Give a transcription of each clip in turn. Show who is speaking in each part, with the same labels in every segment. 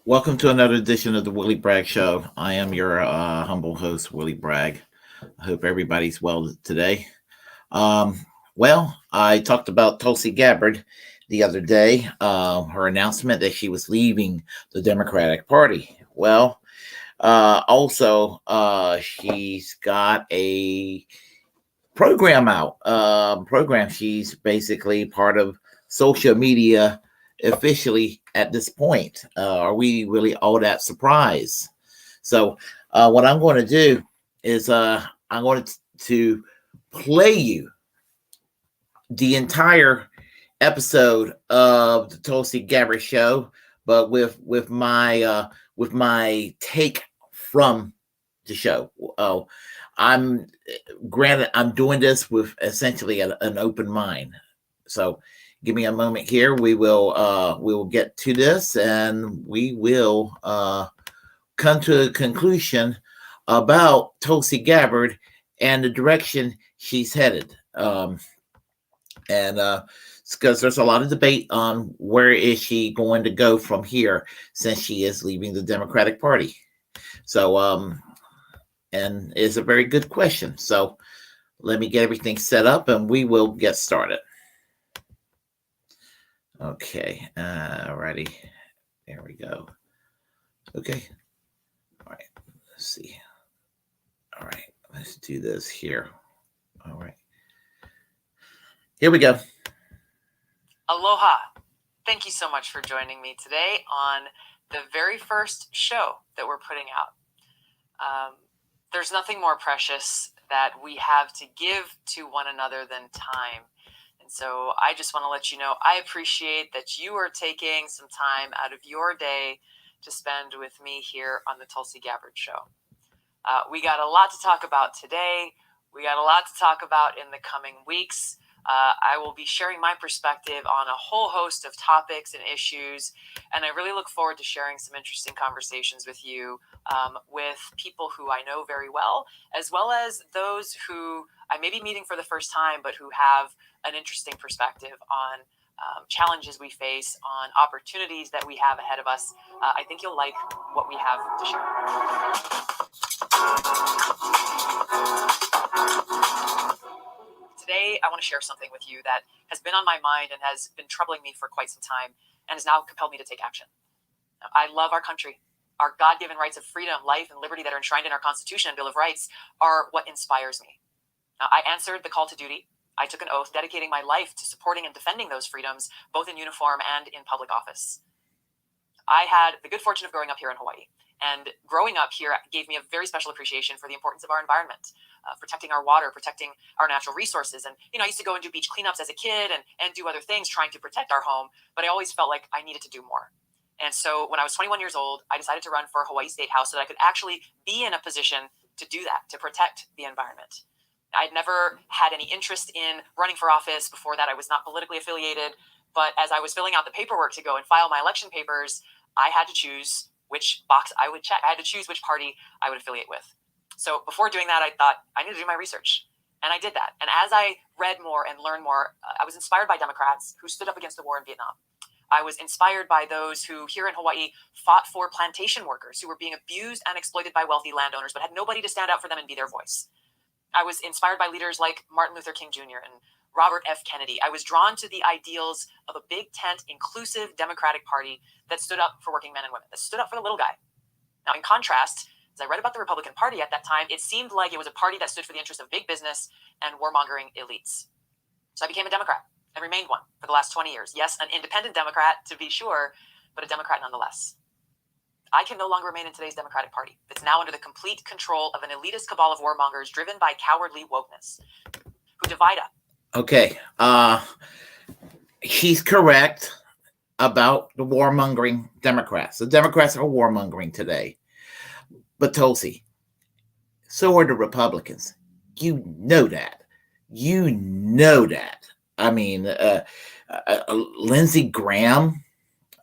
Speaker 1: Welcome to another edition of the Willie Bragg Show. I am your humble host, Willie Bragg. I hope everybody's well today. Well, I talked about Tulsi Gabbard the other day, her announcement that she was leaving the Democratic Party. Well, also, she's got a program out. She's basically part of social media officially at this point. Are we really all that surprised? So what I'm going to do is I'm going to play you the entire episode of the Tulsi Gabbard Show, but with my take from the show. I'm doing this with essentially an open mind. So give me a moment here. We will get to this, and we will come to a conclusion about Tulsi Gabbard and the direction she's headed. Because there's a lot of debate on where is she going to go from here, since she is leaving the Democratic Party. So, and it's a very good question. So let me get everything set up and we will get started. Okay, righty. There we go. Okay. All right, let's see. All right, let's do this here. All right. Here we go.
Speaker 2: Aloha. Thank you so much for joining me today on the very first show that we're putting out. There's nothing more precious that we have to give to one another than time. And so I just want to let you know, I appreciate that you are taking some time out of your day to spend with me here on the Tulsi Gabbard Show. We got a lot to talk about today. We got a lot to talk about in the coming weeks. I will be sharing my perspective on a whole host of topics and issues, and I really look forward to sharing some interesting conversations with you, with people who I know very well as those who I may be meeting for the first time, but who have an interesting perspective on challenges we face, on opportunities that we have ahead of us. I think you'll like what we have to share. Today, I want to share something with you that has been on my mind and has been troubling me for quite some time and has now compelled me to take action. I love our country. Our God-given rights of freedom, life, and liberty that are enshrined in our Constitution and Bill of Rights are what inspires me. I answered the call to duty. I took an oath dedicating my life to supporting and defending those freedoms, both in uniform and in public office. I had the good fortune of growing up here in Hawaii. And growing up here gave me a very special appreciation for the importance of our environment, protecting our water, protecting our natural resources. And, I used to go and do beach cleanups as a kid and do other things trying to protect our home. But I always felt like I needed to do more. And so when I was 21 years old, I decided to run for Hawaii State House so that I could actually be in a position to do that, to protect the environment. I'd never had any interest in running for office. Before that, I was not politically affiliated. But as I was filling out the paperwork to go and file my election papers, I had to choose which box I would check. I had to choose which party I would affiliate with. So before doing that, I thought I need to do my research. And I did that. And as I read more and learned more, I was inspired by Democrats who stood up against the war in Vietnam. I was inspired by those who here in Hawaii fought for plantation workers who were being abused and exploited by wealthy landowners, but had nobody to stand up for them and be their voice. I was inspired by leaders like Martin Luther King Jr. and Robert F. Kennedy. I was drawn to the ideals of a big tent, inclusive Democratic Party that stood up for working men and women, that stood up for the little guy. Now, in contrast, as I read about the Republican Party at that time, it seemed like it was a party that stood for the interests of big business and warmongering elites. So I became a Democrat and remained one for the last 20 years. Yes, an independent Democrat, to be sure, but a Democrat nonetheless. I can no longer remain in today's Democratic Party. It's now under the complete control of an elitist cabal of warmongers driven by cowardly wokeness who divide up.
Speaker 1: Okay. She's correct about the warmongering Democrats. The Democrats are warmongering today. But Tulsi, so are the Republicans. You know that. You know that. I mean, Lindsey Graham.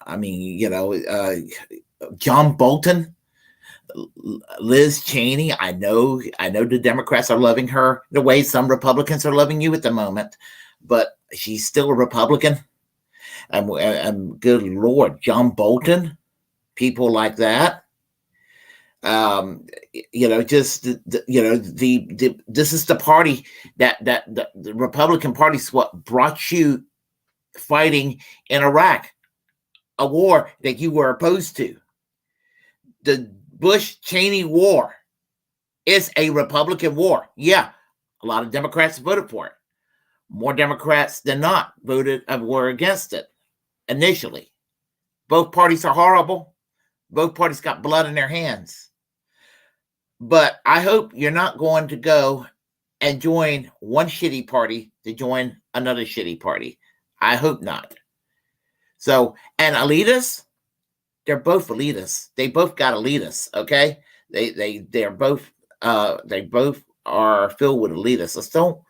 Speaker 1: I mean, John Bolton, Liz Cheney. I know the Democrats are loving her the way some Republicans are loving you at the moment, but she's still a Republican. And good Lord, John Bolton, people like that. This is the party that the Republican Party is what brought you fighting in Iraq, a war that you were opposed to. The Bush-Cheney war is a Republican war. Yeah, a lot of Democrats voted for it. More Democrats than not were against it initially. Both parties are horrible. Both parties got blood in their hands. But I hope you're not going to go and join one shitty party to join another shitty party. I hope not. So, and elitists, they're both elitists. They both got elitists, okay? They're both they both are filled with elitists. Let's don't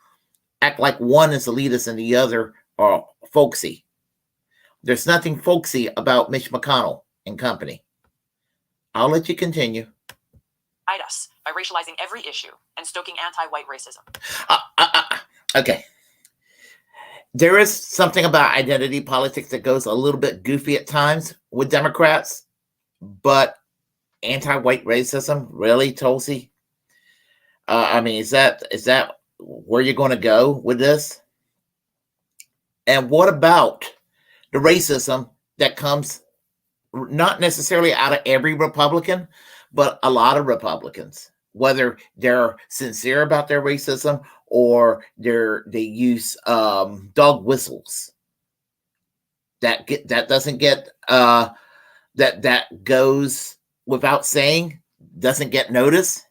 Speaker 1: act like one is elitist and the other are folksy. There's nothing folksy about Mitch McConnell and company. I'll let you continue.
Speaker 2: Us by racializing every issue and stoking anti-white racism.
Speaker 1: Okay. There is something about identity politics that goes a little bit goofy at times with Democrats, but anti-white racism, really, Tulsi? Is that where you're going to go with this? And what about the racism that comes not necessarily out of every Republican, but a lot of Republicans, whether they're sincere about their racism or they use dog whistles. That goes without saying, doesn't get noticed.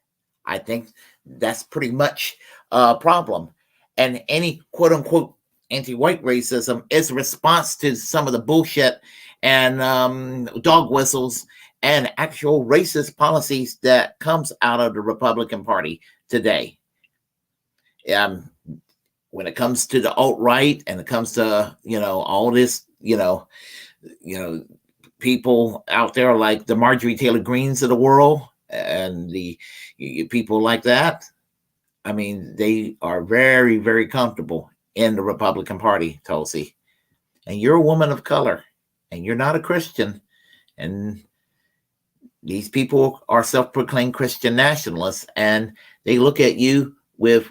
Speaker 1: I think that's pretty much a problem. And any quote unquote anti-white racism is a response to some of the bullshit and dog whistles and actual racist policies that comes out of the Republican Party today. When it comes to the alt-right and it comes to, all this, people out there like the Marjorie Taylor Greens of the world and the people like that, they are very, very comfortable in the Republican Party, Tulsi. And you're a woman of color and you're not a Christian. And these people are self-proclaimed Christian nationalists, and they look at you with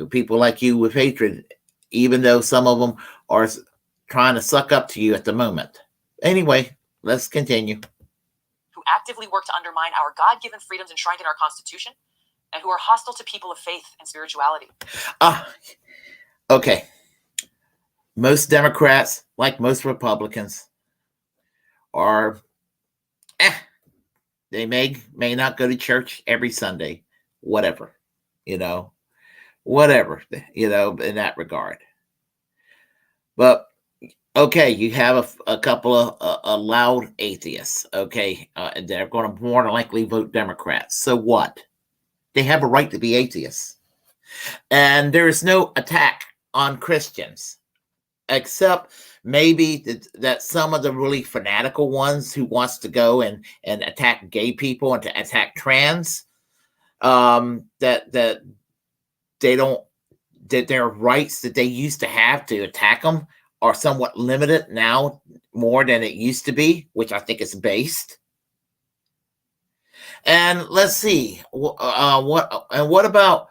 Speaker 1: people like you with hatred, even though some of them are trying to suck up to you at the moment. Anyway, let's continue.
Speaker 2: Who actively work to undermine our God-given freedoms enshrined in our Constitution, and who are hostile to people of faith and spirituality.
Speaker 1: Okay. Most Democrats, like most Republicans, are they may not go to church every Sunday, whatever, you know, whatever, in that regard. But okay, you have a couple of loud atheists, okay, and they're going to more than likely vote Democrats. So what? They have a right to be atheists. And there is no attack on Christians, except maybe that some of the really fanatical ones who wants to go and attack gay people and to attack trans, that they don't, that their rights that they used to have to attack them are somewhat limited now more than it used to be, which I think is based. And let's see, what about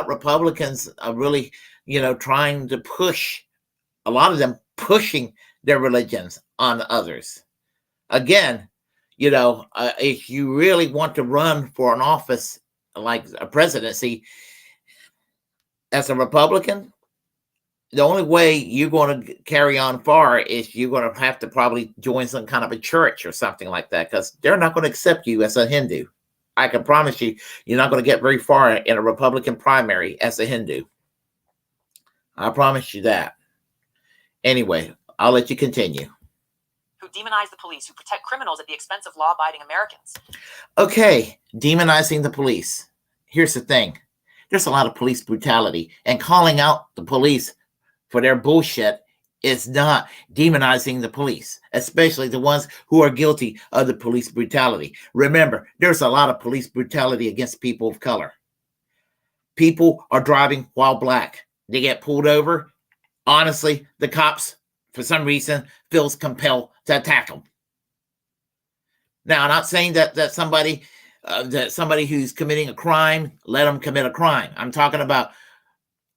Speaker 1: Republicans really, trying to push, a lot of them pushing their religions on others. Again, if you really want to run for an office like a presidency as a Republican, the only way you're going to carry on far is you're going to have to probably join some kind of a church or something like that, because they're not going to accept you as a Hindu. I can promise you, you're not going to get very far in a Republican primary as a Hindu. I promise you that. Anyway, I'll let you continue.
Speaker 2: Who demonize the police, who protect criminals at the expense of law-abiding Americans.
Speaker 1: Okay, demonizing the police. Here's the thing. There's a lot of police brutality, and calling out the police for their bullshit is not demonizing the police, especially the ones who are guilty of the police brutality. Remember, there's a lot of police brutality against people of color. People are driving while black. They get pulled over. Honestly, the cops, for some reason, feels compelled to attack them. Now, I'm not saying that somebody who's committing a crime, let them commit a crime. I'm talking about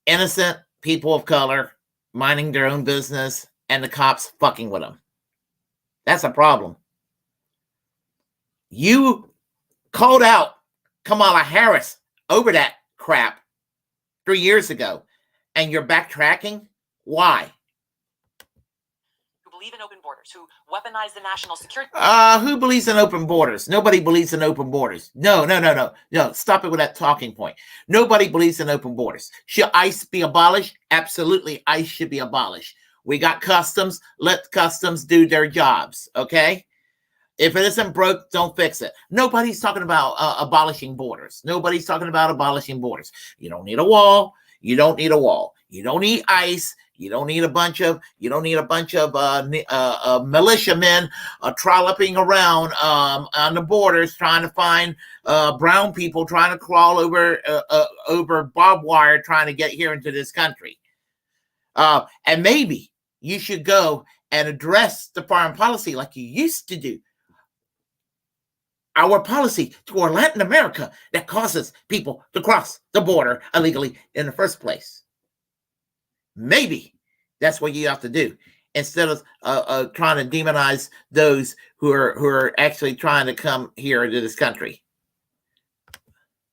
Speaker 1: innocent people of color minding their own business and the cops fucking with them. That's a problem. You called out Kamala Harris over that crap 3 years ago, and you're backtracking? Why?
Speaker 2: Who believe in open borders, who weaponize the national security.
Speaker 1: Who believes in open borders? Nobody believes in open borders. No. Stop it with that talking point. Nobody believes in open borders. Should ICE be abolished? Absolutely, ICE should be abolished. We got customs. Let customs do their jobs, okay? If it isn't broke, don't fix it. Nobody's talking about abolishing borders. Nobody's talking about abolishing borders. You don't need a wall. You don't need a wall. You don't need ICE. You don't need a bunch of militiamen trolloping around on the borders trying to find brown people trying to crawl over barbed wire trying to get here into this country. And maybe you should go and address the foreign policy like you used to do. Our policy toward Latin America that causes people to cross the border illegally in the first place. Maybe that's what you have to do instead of trying to demonize those who are actually trying to come here into this country.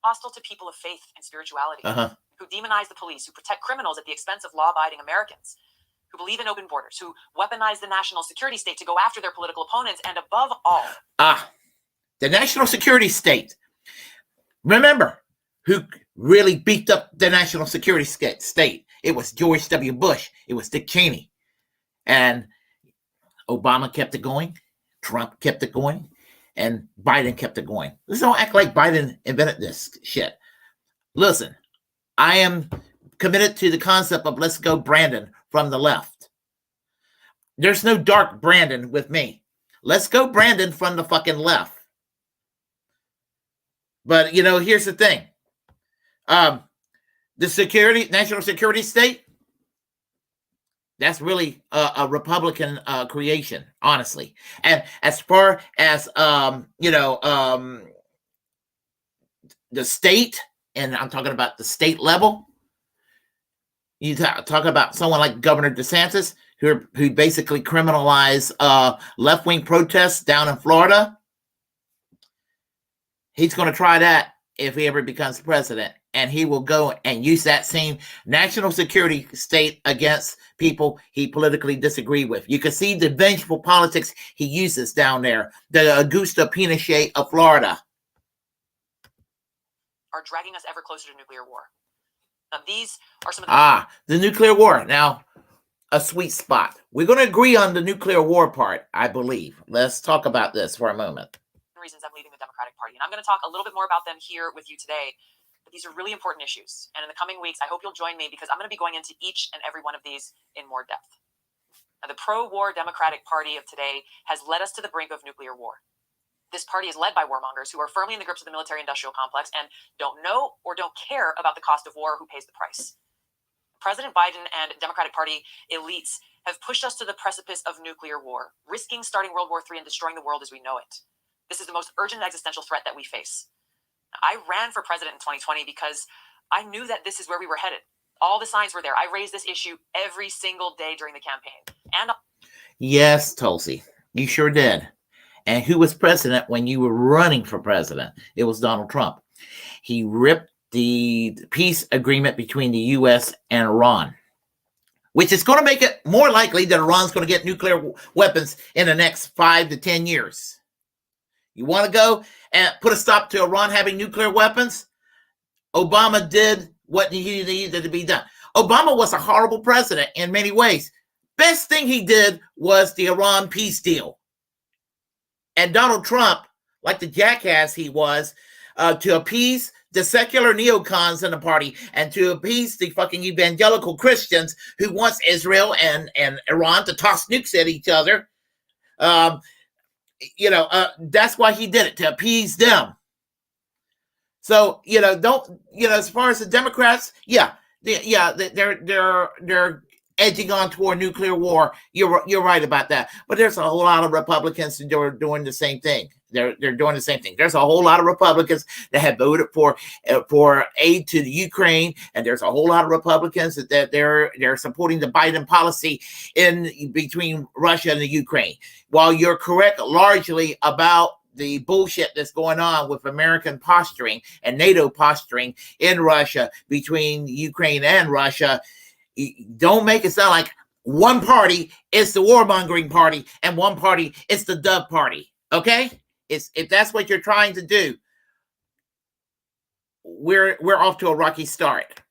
Speaker 2: Hostile to people of faith and spirituality. Who demonize the police, who protect criminals at the expense of law-abiding Americans. Who believe in open borders, who weaponize the national security state to go after their political opponents, and above all...
Speaker 1: the national security state. Remember who really beat up the national security state? It was George W. Bush. It was Dick Cheney. And Obama kept it going. Trump kept it going. And Biden kept it going. Let's don't act like Biden invented this shit. Listen, I am committed to the concept of let's go Brandon from the left. There's no dark Brandon with me. Let's go Brandon from the fucking left. But, here's the thing. The national security state, that's really a Republican creation, honestly. And as far as, the state, and I'm talking about the state level, you talk about someone like Governor DeSantis, who basically criminalized left-wing protests down in Florida. He's going to try that if he ever becomes president. and he will go and use that same national security state against people he politically disagree with. You can see the vengeful politics he uses down there. The Augusto Pinochet of Florida
Speaker 2: are dragging us ever closer to nuclear war. Now, these are some of
Speaker 1: the nuclear war. Now, a sweet spot. We're going to agree on the nuclear war part, I believe. Let's talk about this for a moment.
Speaker 2: Reasons I'm leaving the Democratic Party, and I'm going to talk a little bit more about them here with you today. But these are really important issues, and in the coming weeks, I hope you'll join me because I'm going to be going into each and every one of these in more depth. Now, the pro-war Democratic Party of today has led us to the brink of nuclear war. This party is led by warmongers who are firmly in the grips of the military-industrial complex and don't know or don't care about the cost of war or who pays the price. President Biden and Democratic Party elites have pushed us to the precipice of nuclear war, risking starting World War III and destroying the world as we know it. This is the most urgent existential threat that we face. I ran for president in 2020 because I knew that this is where we were headed. All the signs were there. I raised this issue every single day during the campaign. And
Speaker 1: yes, Tulsi, you sure did. And who was president when you were running for president? It was Donald Trump. He ripped the peace agreement between the US and Iran, which is going to make it more likely that Iran's going to get nuclear weapons in the next 5 to 10 years. You want to go and put a stop to Iran having nuclear weapons? Obama did what he needed to be done. Obama was a horrible president in many ways. Best thing he did was the Iran peace deal. And Donald Trump, like the jackass he was, to appease the secular neocons in the party and to appease the fucking evangelical Christians who wants Israel and Iran to toss nukes at each other, that's why he did it, to appease them. So, as far as the Democrats, they're edging on toward nuclear war. You're right about that. But there's a whole lot of Republicans who are doing the same thing. They're doing the same thing. There's a whole lot of Republicans that have voted for aid to the Ukraine, and there's a whole lot of Republicans that they're supporting the Biden policy in between Russia and the Ukraine. While you're correct largely about the bullshit that's going on with American posturing and NATO posturing in Russia between Ukraine and Russia, don't make it sound like one party is the warmongering party and one party is the dove party. Okay? If that's what you're trying to do, we're off to a rocky start.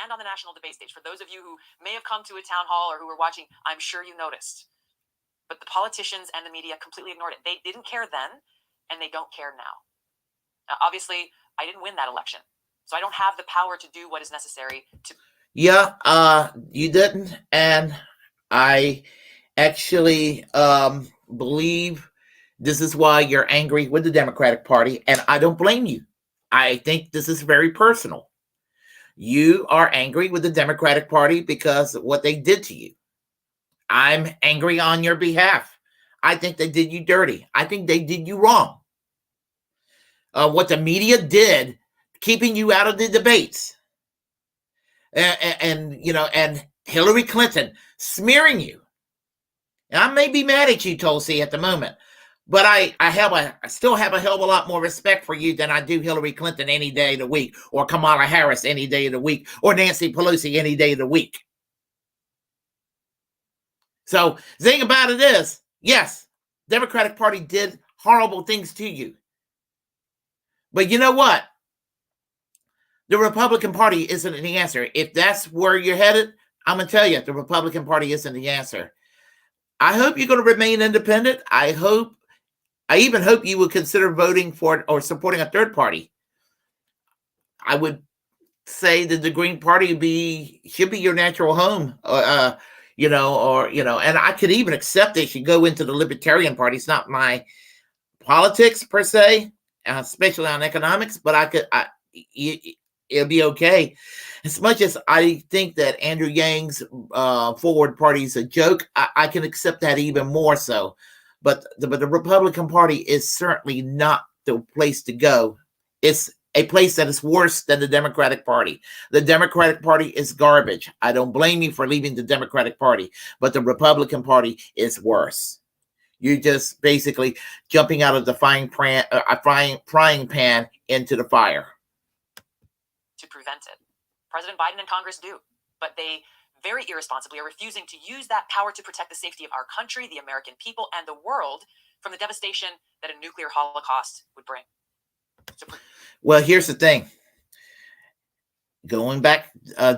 Speaker 2: And on the national debate stage, for those of you who may have come to a town hall or who were watching, I'm sure you noticed. But the politicians and the media completely ignored it. They didn't care then, and they don't care now. Now, obviously, I didn't win that election, so I don't have the power to do what is necessary to...
Speaker 1: Yeah, you didn't, and I actually believe this is why you're angry with the Democratic Party, and I don't blame you. I think this is very personal. You are angry with the Democratic Party because of what they did to you. I'm angry on your behalf. I think they did you dirty. I think they did you wrong. What the media did, keeping you out of the debates, and Hillary Clinton smearing you. And I may be mad at you, Tulsi, at the moment, but I still have a hell of a lot more respect for you than I do Hillary Clinton any day of the week, or Kamala Harris any day of the week, or Nancy Pelosi any day of the week. So the thing about it is, yes, Democratic Party did horrible things to you. But you know what? The Republican Party isn't the answer. If that's where you're headed, I'm going to tell you, the Republican Party isn't the answer. I hope you're going to remain independent. I even hope you would consider voting for or supporting a third party. I would say that the Green Party should be your natural home, and I could even accept they should go into the Libertarian Party. It's not my politics per se, especially on economics, but it'll be okay. As much as I think that Andrew Yang's Forward Party is a joke, I can accept that even more so. But the Republican Party is certainly not the place to go. It's a place that is worse than the Democratic Party. The Democratic Party is garbage. I don't blame you for leaving the Democratic Party, but the Republican Party is worse. You're just basically jumping out of the frying pan into the fire.
Speaker 2: prevent it. President Biden and Congress do, but they very irresponsibly are refusing to use that power to protect the safety of our country, the American people, and the world from the devastation that a nuclear holocaust would bring.
Speaker 1: Well, here's the thing. Going back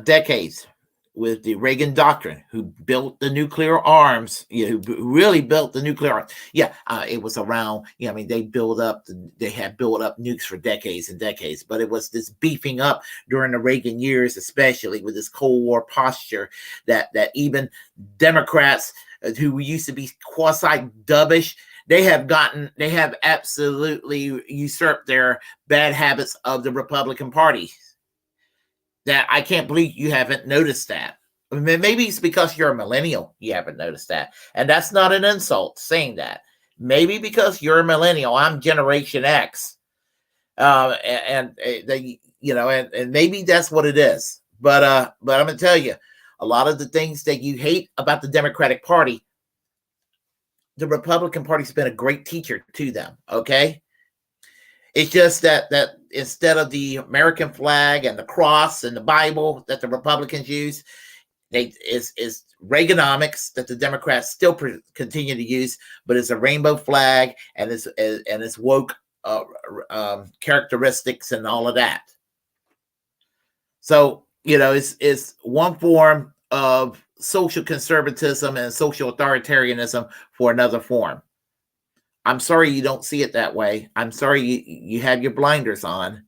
Speaker 1: decades with the Reagan doctrine, who built the nuclear arms, who really built the nuclear arms. It was around, I mean, they had built up nukes for decades and decades, but it was this beefing up during the Reagan years, especially with this Cold War posture that even Democrats who used to be quasi-dovish, they have absolutely usurped their bad habits of the Republican Party. That I can't believe you haven't noticed that. I mean, maybe it's because you're a millennial, you haven't noticed that. And that's not an insult saying that. Maybe because you're a millennial, I'm Generation X. And maybe that's what it is. But I'm going to tell you, a lot of the things that you hate about the Democratic Party, the Republican Party's been a great teacher to them, okay? It's just that instead of the American flag and the cross and the Bible that the Republicans use, is Reaganomics that the Democrats still continue to use, but it's a rainbow flag and it's woke characteristics and all of that. So it's one form of social conservatism and social authoritarianism for another form. I'm sorry you don't see it that way. I'm sorry you have your blinders on.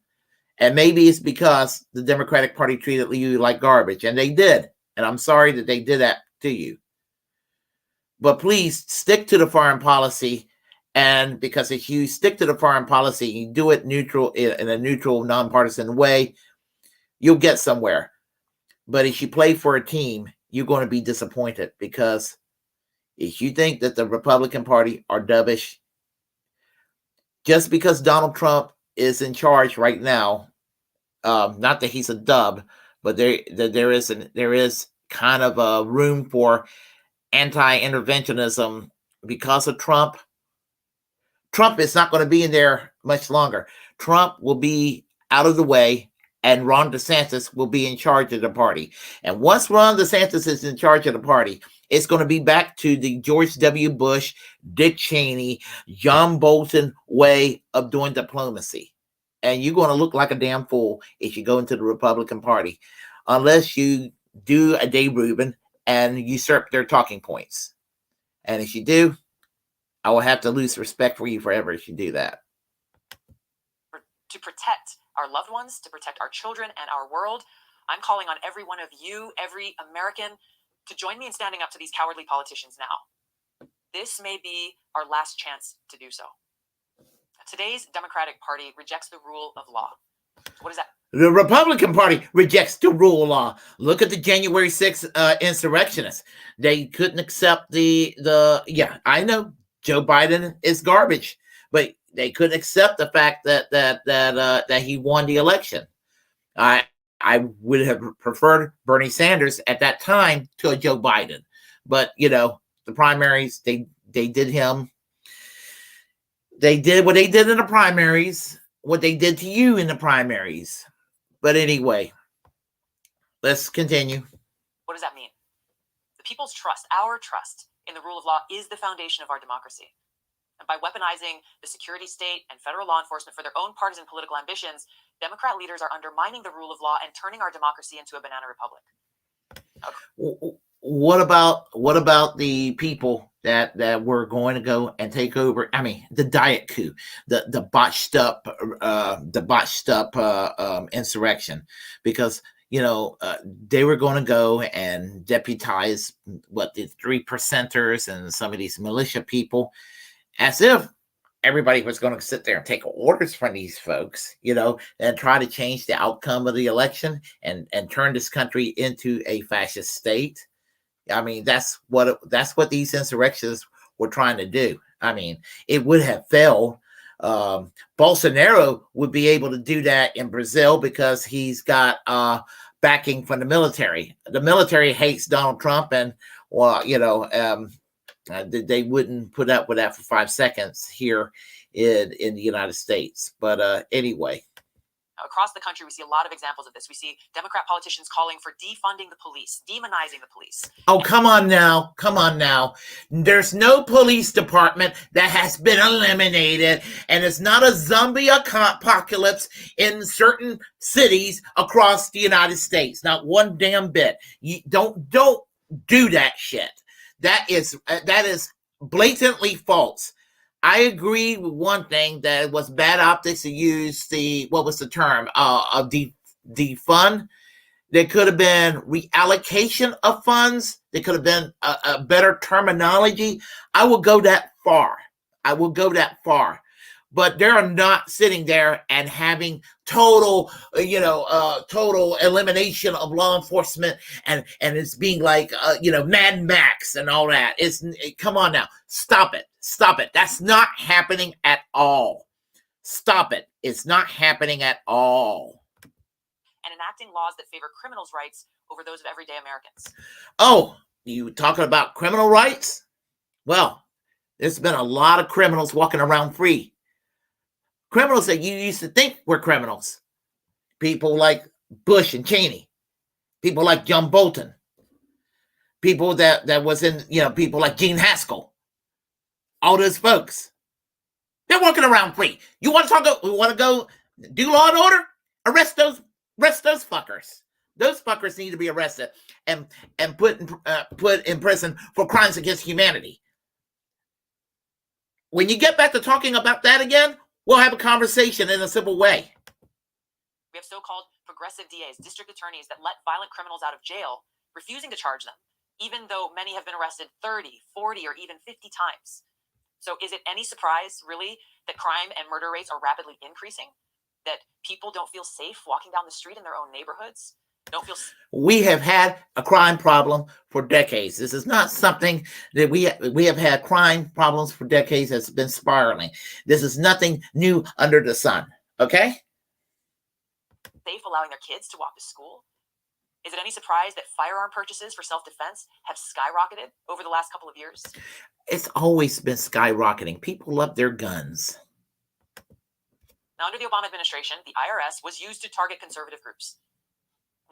Speaker 1: And maybe it's because the Democratic Party treated you like garbage. And they did. And I'm sorry that they did that to you. But please stick to the foreign policy. And because if you stick to the foreign policy, you do it neutral in a neutral, nonpartisan way, you'll get somewhere. But if you play for a team, you're going to be disappointed. Because if you think that the Republican Party are dovish, just because Donald Trump is in charge right now, not that he's a dub, but there is kind of a room for anti-interventionism because of Trump. Trump is not going to be in there much longer. Trump will be out of the way, and Ron DeSantis will be in charge of the party. And once Ron DeSantis is in charge of the party, it's going to be back to the George W. Bush, Dick Cheney, John Bolton way of doing diplomacy. And you're going to look like a damn fool if you go into the Republican Party, unless you do a Dave Rubin and usurp their talking points. And if you do, I will have to lose respect for you forever if you do that.
Speaker 2: To protect our loved ones, to protect our children and our world, I'm calling on every one of you, every American, to join me in standing up to these cowardly politicians now. This may be our last chance to do so. Today's Democratic Party rejects the rule of law. What is that?
Speaker 1: The Republican Party rejects the rule of law. Look at the January 6th insurrectionists. They couldn't accept I know Joe Biden is garbage, but they couldn't accept the fact that he won the election. I would have preferred Bernie Sanders at that time to a Joe Biden, but the primaries they did him. They did what they did in the primaries, what they did to you in the primaries. But anyway, let's continue.
Speaker 2: What does that mean? The people's trust, our trust in the rule of law, is the foundation of our democracy. And by weaponizing the security state and federal law enforcement for their own partisan political ambitions, Democrat leaders are undermining the rule of law and turning our democracy into a banana republic.
Speaker 1: Okay. What about the people that were going to go and take over? I mean, the diet coup, the botched up insurrection, because they were going to go and deputize the 3%ers and some of these militia people, as if everybody was going to sit there and take orders from these folks, and try to change the outcome of the election and turn this country into a fascist state. I mean, that's what these insurrectionists were trying to do. I mean, it would have failed. Bolsonaro would be able to do that in Brazil because he's got backing from the military. The military hates Donald Trump, and they wouldn't put up with that for 5 seconds here in the United States. But anyway,
Speaker 2: Across the country, we see a lot of examples of this. We see Democrat politicians calling for defunding the police, demonizing the police.
Speaker 1: Oh, come on now. Come on now. There's no police department that has been eliminated, and it's not a zombie apocalypse in certain cities across the United States. Not one damn bit. You don't do that shit. That is blatantly false. I agree with one thing, that it was bad optics to use what was the term? Defund. There could have been reallocation of funds. There could have been a better terminology. I will go that far. But they're not sitting there and having total elimination of law enforcement, and it's being like, Mad Max and all that. Come on now. Stop it. That's not happening at all. Stop it. It's not happening at all.
Speaker 2: And enacting laws that favor criminals' rights over those of everyday Americans.
Speaker 1: Oh, you talking about criminal rights? Well, there's been a lot of criminals walking around free. Criminals that you used to think were criminals. People like Bush and Cheney. People like John Bolton. People that was in, people like Gene Haskell. All those folks. They're walking around free. You want to go do law and order? Arrest those fuckers. Those fuckers need to be arrested and put in prison for crimes against humanity. When you get back to talking about that again, we'll have a conversation in a civil way.
Speaker 2: We have so-called progressive DAs, district attorneys, that let violent criminals out of jail, refusing to charge them, even though many have been arrested 30, 40, or even 50 times. So is it any surprise, really, that crime and murder rates are rapidly increasing? That people don't feel safe walking down the street in their own neighborhoods?
Speaker 1: We have had a crime problem for decades. This is not something that we have had crime problems for decades that's been spiraling. This is nothing new under the sun. Okay?
Speaker 2: Safe allowing their kids to walk to school? Is it any surprise that firearm purchases for self-defense have skyrocketed over the last couple of years?
Speaker 1: It's always been skyrocketing. People love their guns.
Speaker 2: Now, under the Obama administration, the IRS was used to target conservative groups.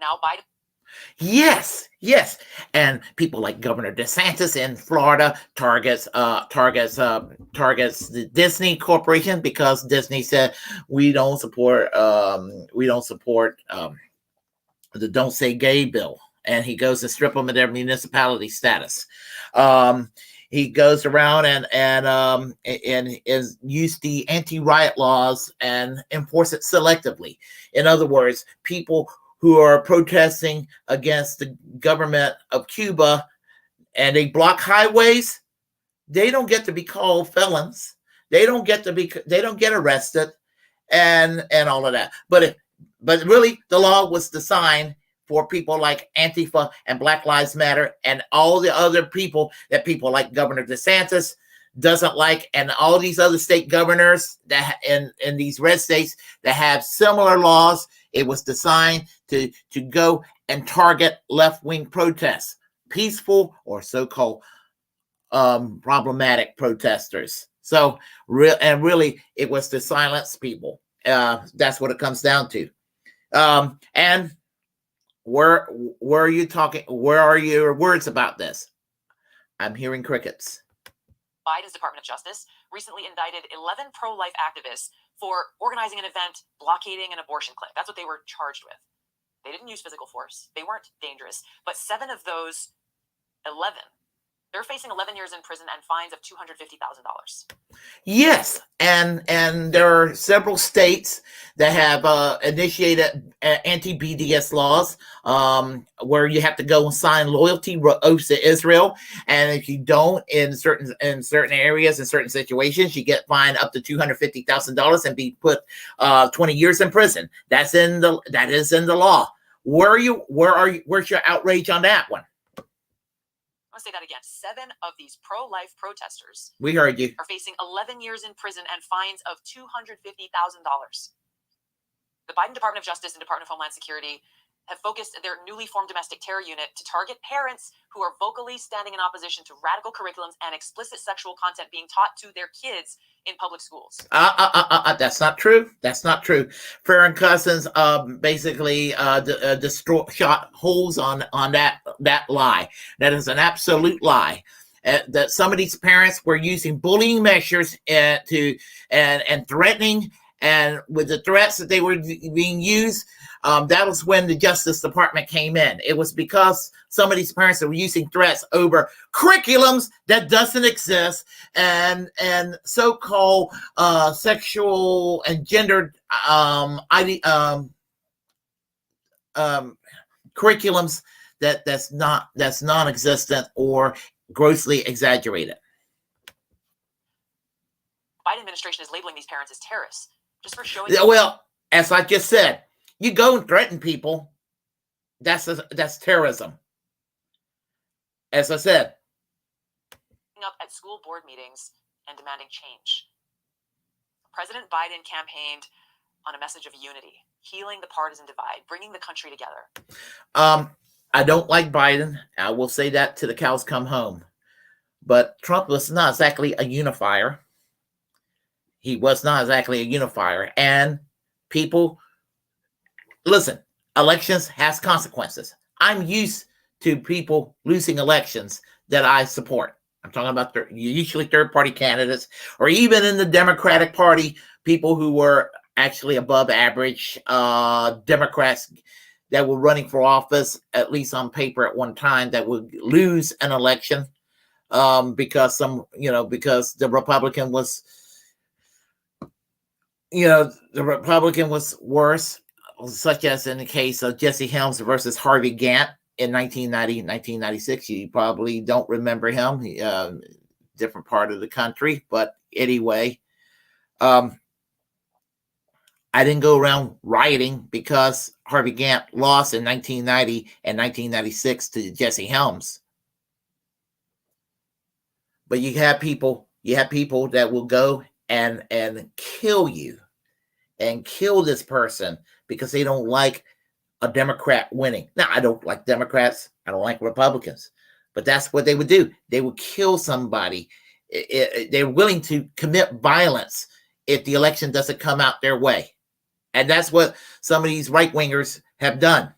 Speaker 2: Now, Biden.
Speaker 1: Yes. And people like Governor DeSantis in Florida targets the Disney Corporation, because Disney said we don't support the Don't Say Gay bill, and he goes to strip them of their municipality status. He goes around and use the anti-riot laws and enforce it selectively. In other words, people who are protesting against the government of Cuba and they block highways, they don't get to be called felons. They don't get arrested and all of that. But really, the law was designed for people like Antifa and Black Lives Matter and all the other people that people like Governor DeSantis doesn't like, and all these other state governors that in these red states that have similar laws. It was designed to go and target left-wing protests, peaceful or so-called problematic protesters. So really, it was to silence people. That's what it comes down to. And where are you talking? Where are your words about this? I'm hearing crickets.
Speaker 2: Biden's Department of Justice recently indicted 11 pro-life activists for organizing an event blockading an abortion clinic. That's what they were charged with. They didn't use physical force. They weren't dangerous. But 7 of those 11, they're facing 11 years in prison and fines of $250,000.
Speaker 1: Yes, and there are several states that have initiated anti-BDS laws, where you have to go and sign loyalty oaths to Israel, and if you don't, in certain areas, in certain situations, you get fined up to $250,000 and be put 20 years in prison. That is in the law. Where's your outrage on that one?
Speaker 2: I'm going to say that again. 7 of these pro-life protesters,
Speaker 1: we heard you,
Speaker 2: are facing 11 years in prison and fines of $250,000. The Biden Department of Justice and Department of Homeland Security have focused their newly formed domestic terror unit to target parents who are vocally standing in opposition to radical curriculums and explicit sexual content being taught to their kids in public schools.
Speaker 1: That's not true. That's not true. Farron Cousins basically shot holes on that lie. That is an absolute lie. That some of these parents were using bullying measures and threatening, and with the threats that they were being used, that was when the Justice Department came in. It was because some of these parents were using threats over curriculums that doesn't exist, and so-called sexual and gendered curriculums that's non-existent or grossly exaggerated.
Speaker 2: Biden administration is labeling these parents as terrorists just for showing.
Speaker 1: Well, as I just said, you go and threaten people. That's terrorism. As I said,
Speaker 2: up at school board meetings and demanding change. President Biden campaigned on a message of unity, healing the partisan divide, bringing the country together.
Speaker 1: I don't like Biden. I will say that till the cows come home. But Trump was not exactly a unifier. He was not exactly a unifier. And people, listen, elections has consequences. I'm used to people losing elections that I support. I'm talking about usually third-party candidates, or even in the Democratic Party, people who were actually above average Democrats that were running for office, at least on paper at one time, that would lose an election because the Republican was, the Republican was worse, such as in the case of Jesse Helms versus Harvey Gantt in 1996. You probably don't remember him, different part of the country. But anyway, I didn't go around rioting because Harvey Gantt lost in 1990 and 1996 to Jesse Helms. But you have people that will go and kill you and kill this person because they don't like a Democrat winning. Now, I don't like Democrats. I don't like Republicans. But that's what they would do. They would kill somebody. They're willing to commit violence if the election doesn't come out their way. And that's what some of these right-wingers have done.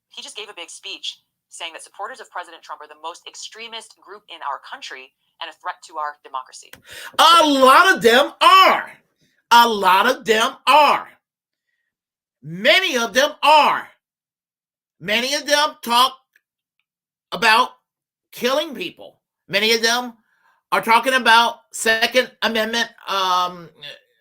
Speaker 2: He just gave a big speech saying that supporters of President Trump are the most extremist group in our country and a threat to our democracy.
Speaker 1: A lot of them are. A lot of them are. Many of them are. Many of them talk about killing people. Many of them are talking about Second Amendment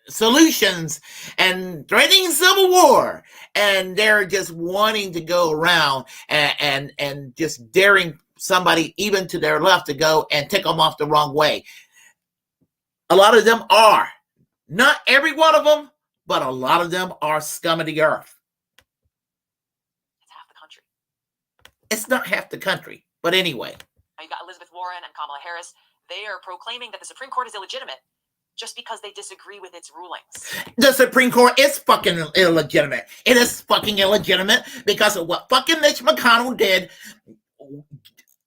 Speaker 1: solutions and threatening civil war. And they're just wanting to go around and just daring somebody even to their left to go and take them off the wrong way. A lot of them are. Not every one of them, but a lot of them are scum of the earth.
Speaker 2: It's half the country.
Speaker 1: It's not half the country, but anyway.
Speaker 2: Now you've got Elizabeth Warren and Kamala Harris. They are proclaiming that the Supreme Court is illegitimate just because they disagree with its rulings.
Speaker 1: The Supreme Court is fucking illegitimate. It is fucking illegitimate because of what fucking Mitch McConnell did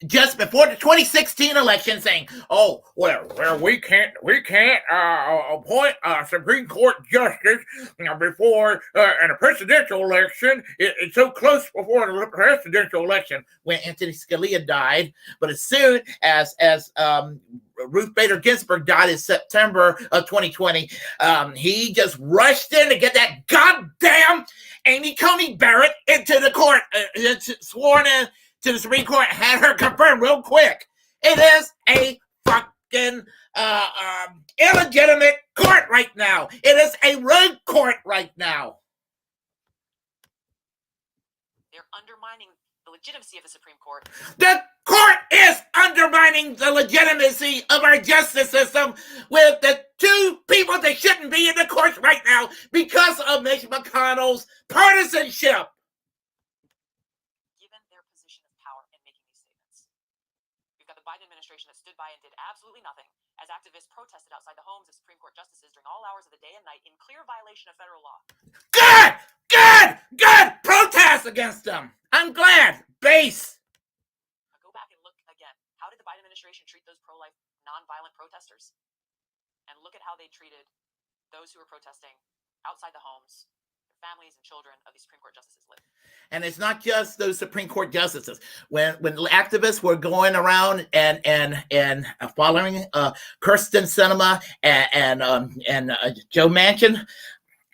Speaker 1: just before the 2016 election, saying, "Oh, well, we can't appoint a Supreme Court justice before in a presidential election. It's so close before the presidential election when Anthony Scalia died. But as soon as Ruth Bader Ginsburg died in September of 2020, he just rushed in to get that goddamn Amy Coney Barrett into the court, sworn in to the Supreme Court, had her confirmed real quick. It is a fucking illegitimate court right now. It is a rogue court right now.
Speaker 2: They're undermining the legitimacy of the Supreme Court.
Speaker 1: The court is undermining the legitimacy of our justice system with the two people that shouldn't be in the courts right now because of Mitch McConnell's partisanship.
Speaker 2: Biden administration that stood by and did absolutely nothing as activists protested outside the homes of Supreme Court justices during all hours of the day and night in clear violation of federal law.
Speaker 1: Good! Protest against them. I'm glad. Base.
Speaker 2: Now go back and look again. How did the Biden administration treat those pro-life nonviolent protesters. And look at how they treated those who were protesting outside the homes, the families and children of these Supreme Court justices live.
Speaker 1: And it's not just those Supreme Court justices. When activists were going around and following Kirsten Sinema and Joe Manchin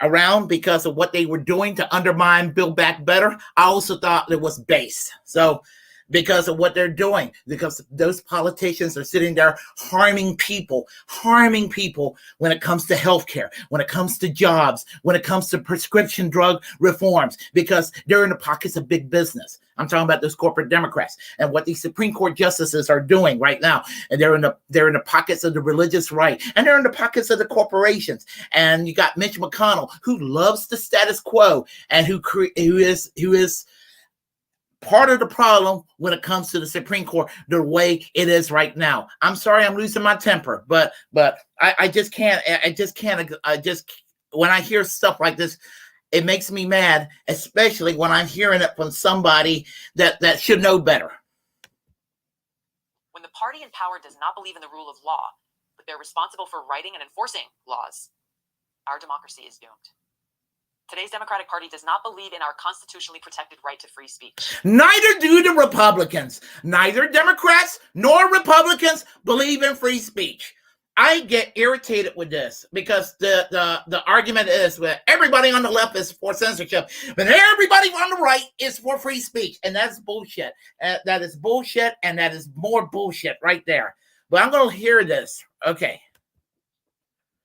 Speaker 1: around because of what they were doing to undermine Build Back Better, I also thought it was base. So because of what they're doing, because those politicians are sitting there harming people when it comes to healthcare, when it comes to jobs, when it comes to prescription drug reforms, because they're in the pockets of big business. I'm talking about those corporate Democrats and what these Supreme Court justices are doing right now. And they're in the pockets of the religious right, and they're in the pockets of the corporations. And you got Mitch McConnell, who loves the status quo and who is part of the problem when it comes to the Supreme Court, the way it is right now. I'm sorry, I'm losing my temper, but I just can't. When I hear stuff like this, it makes me mad, especially when I'm hearing it from somebody that should know better.
Speaker 2: When the party in power does not believe in the rule of law, but they're responsible for writing and enforcing laws, our democracy is doomed. Today's Democratic Party does not believe in our constitutionally protected right to free speech.
Speaker 1: Neither do the Republicans. Neither Democrats nor Republicans believe in free speech. I get irritated with this because the argument is that everybody on the left is for censorship, but everybody on the right is for free speech. And that's bullshit. That is bullshit, and that is more bullshit right there. But I'm going to hear this. Okay.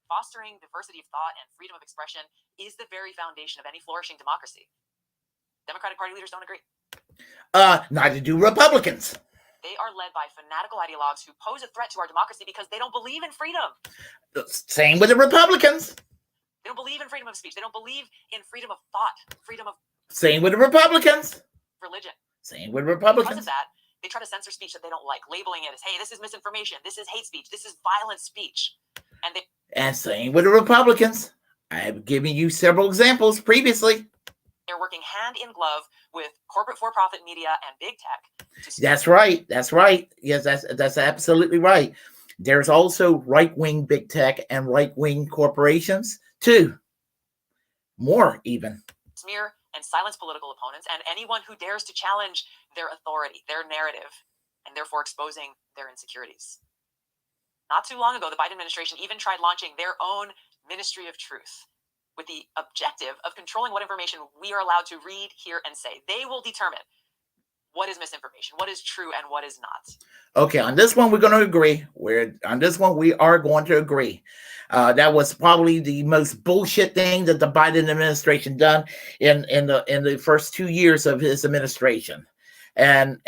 Speaker 2: Fostering diversity of thought and freedom of expression is the very foundation of any flourishing democracy. Democratic Party leaders don't agree.
Speaker 1: Neither do Republicans.
Speaker 2: They are led by fanatical ideologues who pose a threat to our democracy because they don't believe in freedom.
Speaker 1: Same with the Republicans.
Speaker 2: They don't believe in freedom of speech. They don't believe in freedom of thought, freedom of...
Speaker 1: Same with the Republicans.
Speaker 2: Religion.
Speaker 1: Same with Republicans.
Speaker 2: Because of that, they try to censor speech that they don't like, labeling it as, hey, this is misinformation, this is hate speech, this is violent speech. And
Speaker 1: same with the Republicans. I have given you several examples previously.
Speaker 2: They're working hand in glove with corporate for-profit media and big tech.
Speaker 1: That's right. That's right. Yes, that's absolutely right. There's also right-wing big tech and right-wing corporations too. More even.
Speaker 2: Smear and silence political opponents and anyone who dares to challenge their authority, their narrative, and therefore exposing their insecurities. Not too long ago, the Biden administration even tried launching their own Ministry of Truth with the objective of controlling what information we are allowed to read, hear, and say. They will determine what is misinformation, what is true, and what is not.
Speaker 1: Okay, on this one, we're going to agree. On this one, we are going to agree. That was probably the most bullshit thing that the Biden administration done in the first 2 years of his administration. And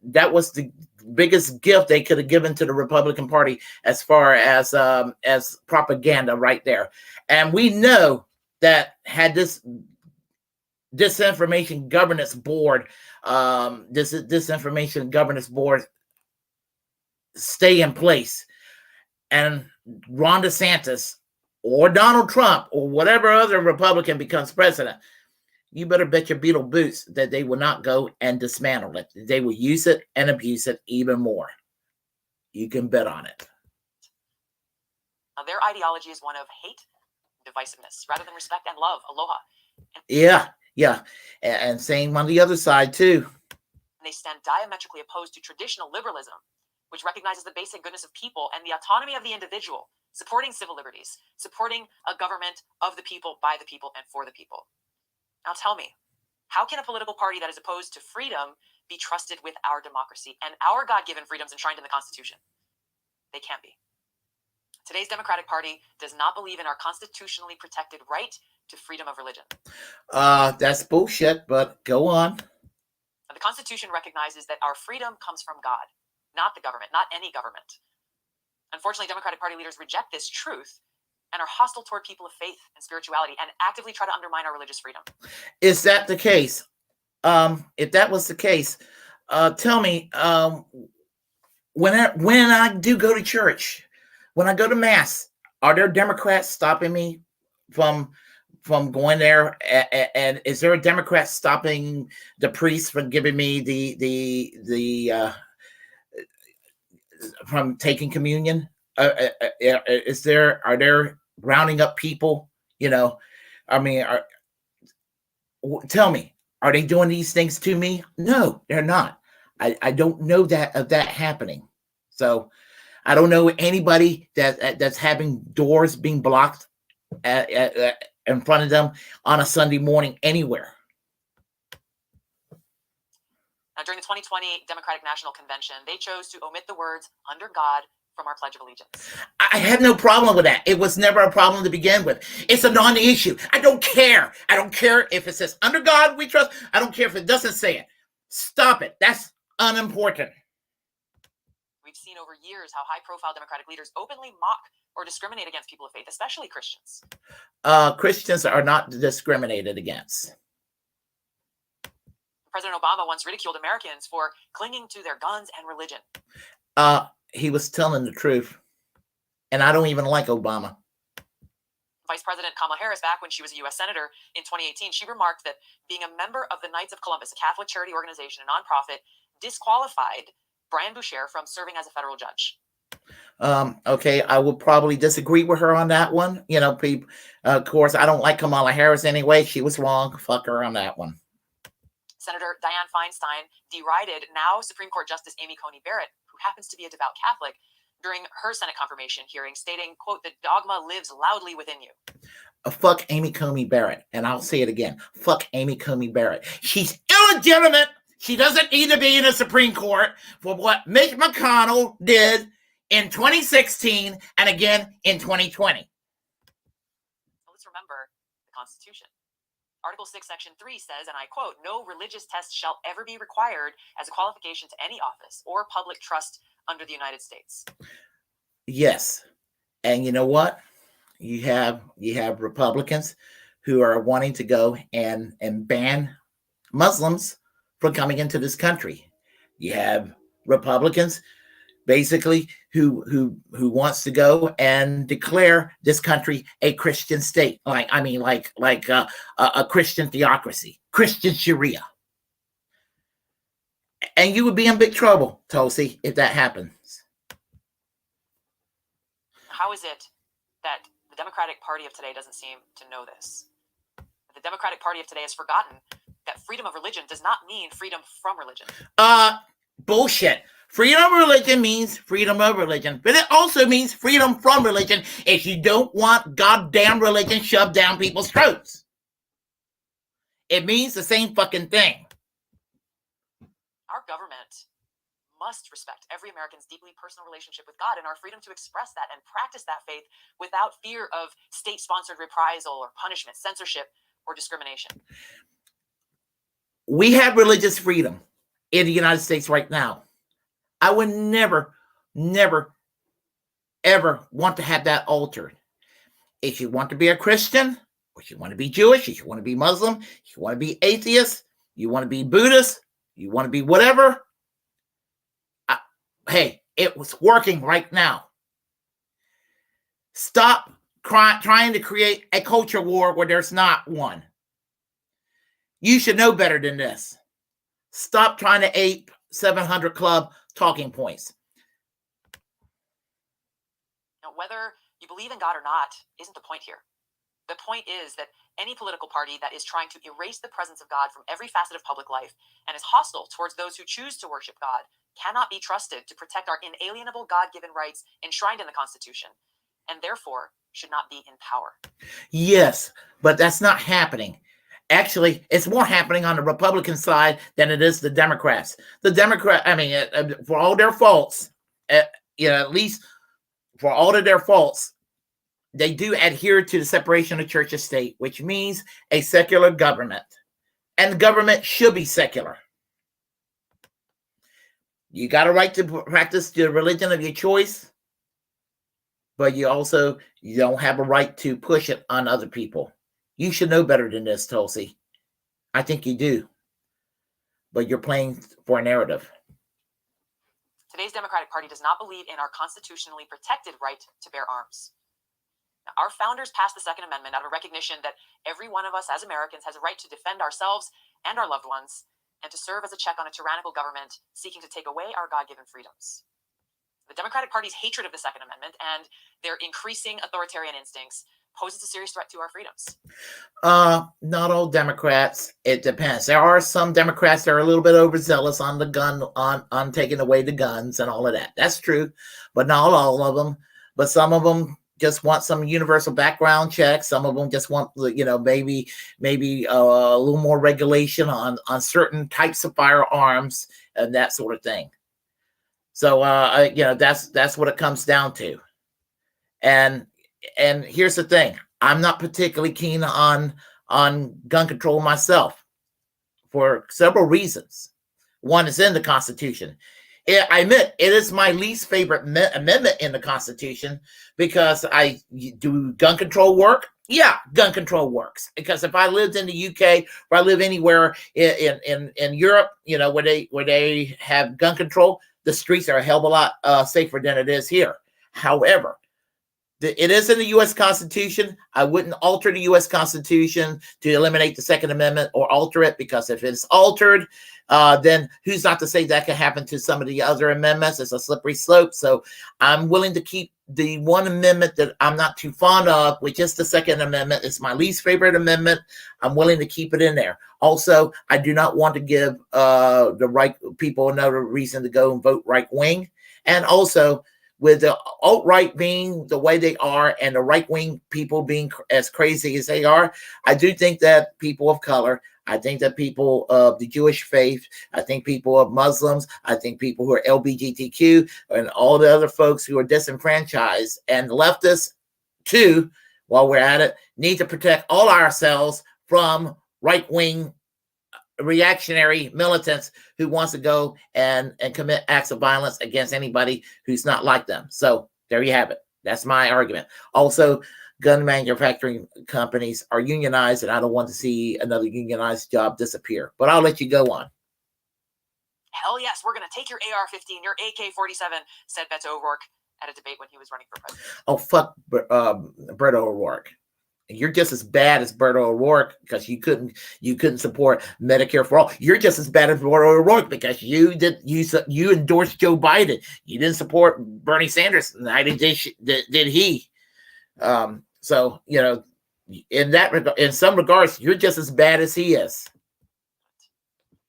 Speaker 1: that was the biggest gift they could have given to the Republican Party as far as propaganda right there. And we know that had this disinformation governance board, this disinformation governance board stay in place, and Ron DeSantis or Donald Trump or whatever other Republican becomes president, you better bet your beetle boots that they will not go and dismantle it. They will use it and abuse it even more. You can bet on it.
Speaker 2: Now, their ideology is one of hate, divisiveness, rather than respect and love, aloha.
Speaker 1: Yeah. And same on the other side, too.
Speaker 2: They stand diametrically opposed to traditional liberalism, which recognizes the basic goodness of people and the autonomy of the individual, supporting civil liberties, supporting a government of the people, by the people, and for the people. Now tell me, how can a political party that is opposed to freedom be trusted with our democracy and our God-given freedoms enshrined in the Constitution? They can't be. Today's Democratic Party does not believe in our constitutionally protected right to freedom of religion.
Speaker 1: That's bullshit, but go on.
Speaker 2: The Constitution recognizes that our freedom comes from God, not the government, not any government. Unfortunately, Democratic Party leaders reject this truth and are hostile toward people of faith and spirituality and actively try to undermine our religious freedom.
Speaker 1: Is that the case? If that was the case, tell me, when I do go to church, when I go to mass, are there Democrats stopping me from going there? And is there a Democrat stopping the priest from giving me from taking communion? Are there rounding up people? I mean, tell me, are they doing these things to me? No, they're not. I don't know of that happening. So I don't know anybody that's having doors being blocked in front of them on a Sunday morning anywhere.
Speaker 2: Now, during the 2020 Democratic National Convention, they chose to omit the words "under God" from our Pledge of Allegiance.
Speaker 1: I had no problem with that. It was never a problem to begin with. It's a non-issue. I don't care. I don't care if it says "under God we trust." I don't care if it doesn't say it. Stop it. That's unimportant.
Speaker 2: We've seen over years how high-profile Democratic leaders openly mock or discriminate against people of faith, especially Christians.
Speaker 1: Christians are not discriminated against.
Speaker 2: President Obama once ridiculed Americans for clinging to their guns and religion.
Speaker 1: He was telling the truth. And I don't even like Obama.
Speaker 2: Vice President Kamala Harris, back when she was a U.S. Senator in 2018, she remarked that being a member of the Knights of Columbus, a Catholic charity organization, a nonprofit, disqualified Brian Boucher from serving as a federal judge.
Speaker 1: Okay, I would probably disagree with her on that one. People, of course, I don't like Kamala Harris anyway. She was wrong. Fuck her on that one.
Speaker 2: Senator Dianne Feinstein derided now Supreme Court Justice Amy Coney Barrett, who happens to be a devout Catholic, during her Senate confirmation hearing, stating, quote, "The dogma lives loudly within you."
Speaker 1: Fuck Amy Coney Barrett. And I'll say it again. Fuck Amy Coney Barrett. She's illegitimate. She doesn't need to be in the Supreme Court for what Mitch McConnell did in 2016 and again in 2020.
Speaker 2: Let's remember the Constitution. Article 6, Section 3 says, and I quote, "No religious test shall ever be required as a qualification to any office or public trust under the United States."
Speaker 1: Yes. And you know what? You have Republicans who are wanting to go and ban Muslims from coming into this country. You have Republicans basically who wants to go and declare this country a Christian state, like a Christian theocracy, Christian Sharia. And you would be in big trouble, Tulsi, if that happens.
Speaker 2: How is it that the Democratic Party of today doesn't seem to know this? The Democratic Party of today has forgotten that freedom of religion does not mean freedom from religion.
Speaker 1: Bullshit. Freedom of religion means freedom of religion, but it also means freedom from religion if you don't want goddamn religion shoved down people's throats. It means the same fucking thing.
Speaker 2: Our government must respect every American's deeply personal relationship with God and our freedom to express that and practice that faith without fear of state-sponsored reprisal or punishment, censorship, or discrimination.
Speaker 1: We have religious freedom in the United States right now. I would never, ever want to have that altered. If you want to be a Christian, or if you want to be Jewish, if you want to be Muslim, if you want to be atheist, you want to be Buddhist, you want to be whatever, hey, it was working right now. Stop trying to create a culture war where there's not one. You should know better than this. Stop trying to ape 700 Club talking points.
Speaker 2: Now, whether you believe in God or not isn't the point here. The point is that any political party that is trying to erase the presence of God from every facet of public life and is hostile towards those who choose to worship God cannot be trusted to protect our inalienable God-given rights enshrined in the Constitution, and therefore should not be in power.
Speaker 1: Yes, but that's not happening. Actually, it's more happening on the Republican side than it is the Democrats. The Democrat, for all their faults, at least for all of their faults, they do adhere to the separation of church and state, which means a secular government. And the government should be secular. You got a right to practice the religion of your choice, but you don't have a right to push it on other people. You should know better than this, Tulsi. I think you do. But you're playing for a narrative.
Speaker 2: Today's Democratic Party does not believe in our constitutionally protected right to bear arms. Now, our founders passed the Second Amendment out of recognition that every one of us as Americans has a right to defend ourselves and our loved ones and to serve as a check on a tyrannical government seeking to take away our God-given freedoms. The Democratic Party's hatred of the Second Amendment and their increasing authoritarian instincts poses a serious threat to our freedoms.
Speaker 1: Not all Democrats. It depends. There are some Democrats that are a little bit overzealous on the gun, on taking away the guns and all of that. That's true, but not all of them. But some of them just want some universal background checks. Some of them just want, maybe a little more regulation on certain types of firearms and that sort of thing. So, that's what it comes down to. And here's the thing. I'm not particularly keen on gun control myself for several reasons. One is in the Constitution. I admit it is my least favorite amendment in the Constitution because do gun control work? Yeah, gun control works. Because if I lived in the UK or I live anywhere in Europe, where they have gun control, the streets are a hell of a lot safer than it is here. However, it is in the U.S. Constitution. I wouldn't alter the U.S. Constitution to eliminate the Second Amendment or alter it, because if it's altered, then who's not to say that can happen to some of the other amendments? It's a slippery slope. So I'm willing to keep the one amendment that I'm not too fond of, which is the Second Amendment. It's my least favorite amendment. I'm willing to keep it in there. Also, I do not want to give the right people another reason to go and vote right wing. And also, with the alt-right being the way they are and the right-wing people being as crazy as they are, I do think that people of color, I think that people of the Jewish faith, I think people of Muslims, I think people who are LGBTQ and all the other folks who are disenfranchised and leftists too, while we're at it, need to protect all ourselves from right-wing reactionary militants who wants to go and commit acts of violence against anybody who's not like them. So there you have it. That's my argument. Also, gun manufacturing companies are unionized, and I don't want to see another unionized job disappear. But I'll let you go on.
Speaker 2: Hell yes, we're going to take your AR-15, your AK-47, said Beto O'Rourke at a debate when he was running for president.
Speaker 1: Oh, fuck Beto O'Rourke. You're just as bad as Beto O'Rourke because you couldn't support Medicare for all. You're just as bad as Beto O'Rourke because you endorsed Joe Biden. You didn't support Bernie Sanders. Neither did he. So in some regards, you're just as bad as he is.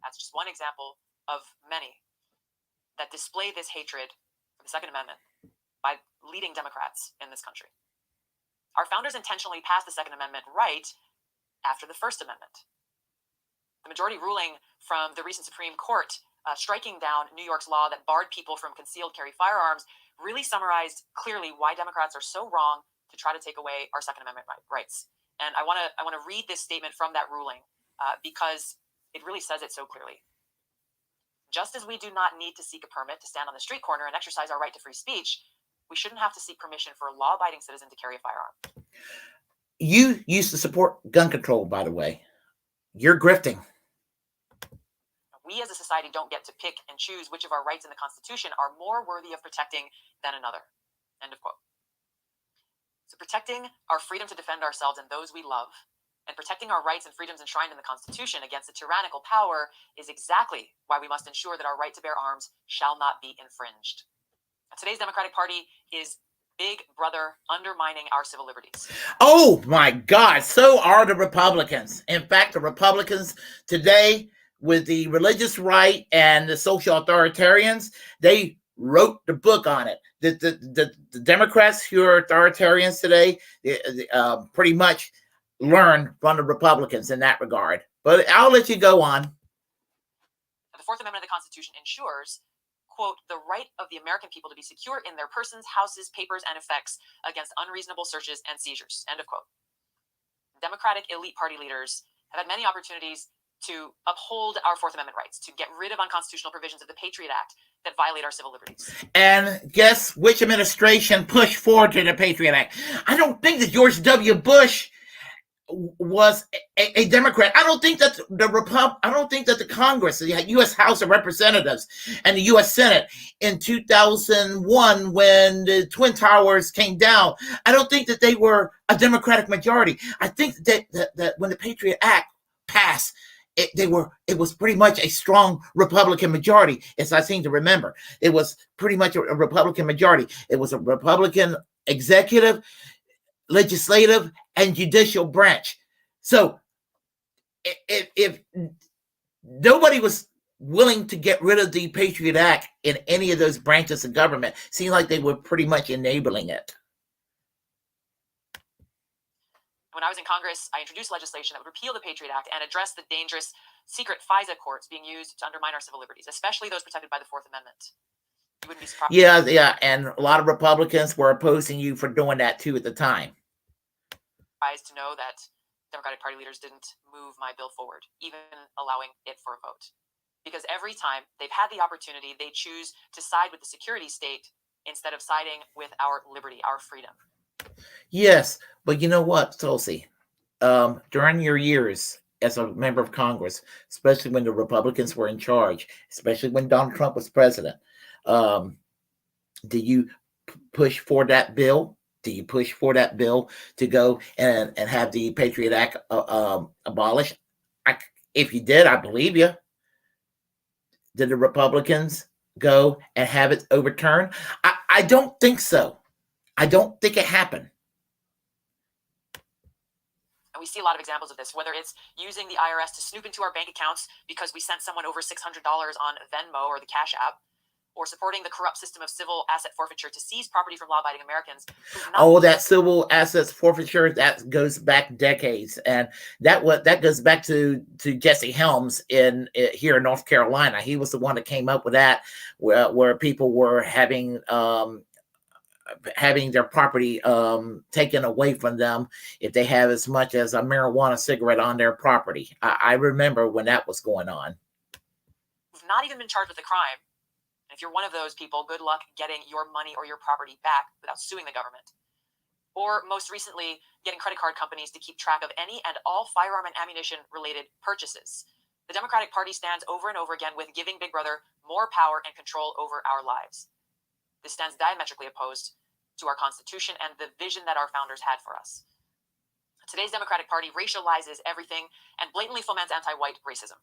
Speaker 2: That's just one example of many that display this hatred for the Second Amendment by leading Democrats in this country. Our founders intentionally passed the Second Amendment right after the First Amendment. The majority ruling from the recent Supreme Court striking down New York's law that barred people from concealed carry firearms really summarized clearly why Democrats are so wrong to try to take away our Second Amendment rights. And I want to read this statement from that ruling because it really says it so clearly. Just as we do not need to seek a permit to stand on the street corner and exercise our right to free speech, we shouldn't have to seek permission for a law-abiding citizen to carry a firearm.
Speaker 1: You used to support gun control, by the way. You're grifting.
Speaker 2: We as a society don't get to pick and choose which of our rights in the Constitution are more worthy of protecting than another. End of quote. So protecting our freedom to defend ourselves and those we love, and protecting our rights and freedoms enshrined in the Constitution against a tyrannical power is exactly why we must ensure that our right to bear arms shall not be infringed. Today's Democratic Party is big brother undermining our civil liberties.
Speaker 1: Oh my God, so are the Republicans. In fact, the Republicans today, with the religious right and the social authoritarians, they wrote the book on it. The Democrats who are authoritarians today pretty much learned from the Republicans in that regard. But I'll let you go on.
Speaker 2: The Fourth Amendment of the Constitution ensures, quote, the right of the American people to be secure in their persons, houses, papers, and effects against unreasonable searches and seizures, end of quote. Democratic elite party leaders have had many opportunities to uphold our Fourth Amendment rights, to get rid of unconstitutional provisions of the Patriot Act that violate our civil liberties.
Speaker 1: And guess which administration pushed forward to the Patriot Act? I don't think that George W. Bush was a Democrat. I don't think that the Congress, the U.S. House of Representatives and the U.S. Senate in 2001, when the Twin Towers came down, I don't think that they were a Democratic majority. I think that when the Patriot Act passed it was pretty much a strong Republican majority, as I seem to remember. It was pretty much a Republican majority. It was a Republican executive, legislative, and judicial branch. So if nobody was willing to get rid of the Patriot Act in any of those branches of government, seemed like they were pretty much enabling it.
Speaker 2: When I was in Congress, I introduced legislation that would repeal the Patriot Act and address the dangerous secret FISA courts being used to undermine our civil liberties, especially those protected by the Fourth Amendment. You wouldn't be surprised.
Speaker 1: Yeah, and a lot of Republicans were opposing you for doing that too at the time.
Speaker 2: Surprised to know that Democratic Party leaders didn't move my bill forward, even allowing it for a vote. Because every time they've had the opportunity, they choose to side with the security state instead of siding with our liberty, our freedom.
Speaker 1: Yes, but you know what, Tulsi? During your years as a member of Congress, especially when the Republicans were in charge, especially when Donald Trump was president, did you push for that bill? Do you push for that bill to go and have the Patriot Act abolished? If you did, I believe you. Did the Republicans go and have it overturned? I don't think so. I don't think it happened.
Speaker 2: And we see a lot of examples of this, whether it's using the IRS to snoop into our bank accounts because we sent someone over $600 on Venmo or the Cash App, or supporting the corrupt system of civil asset forfeiture to seize property from law-abiding Americans.
Speaker 1: Oh, that civil assets forfeiture, that goes back decades, and that goes back to Jesse Helms here in North Carolina. He was the one that came up with that, where people were having their property taken away from them if they have as much as a marijuana cigarette on their property. I remember when that was going on.
Speaker 2: We've not even been charged with a crime. And if you're one of those people, good luck getting your money or your property back without suing the government. Or most recently, getting credit card companies to keep track of any and all firearm and ammunition related purchases. The Democratic Party stands over and over again with giving Big Brother more power and control over our lives. This stands diametrically opposed to our Constitution and the vision that our founders had for us. Today's Democratic Party racializes everything and blatantly foments anti-white racism.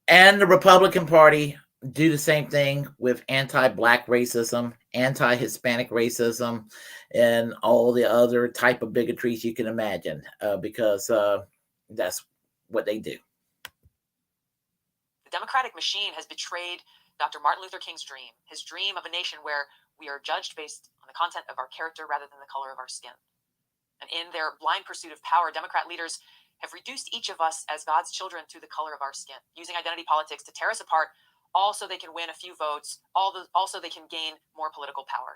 Speaker 1: And the Republican Party do the same thing with anti-Black racism, anti-Hispanic racism, and all the other type of bigotries you can imagine, because that's what they do.
Speaker 2: The Democratic machine has betrayed Dr. Martin Luther King's dream, his dream of a nation where we are judged based on the content of our character rather than the color of our skin. And in their blind pursuit of power, Democrat leaders have reduced each of us as God's children to the color of our skin, using identity politics to tear us apart, all so they can win a few votes, also they can gain more political power.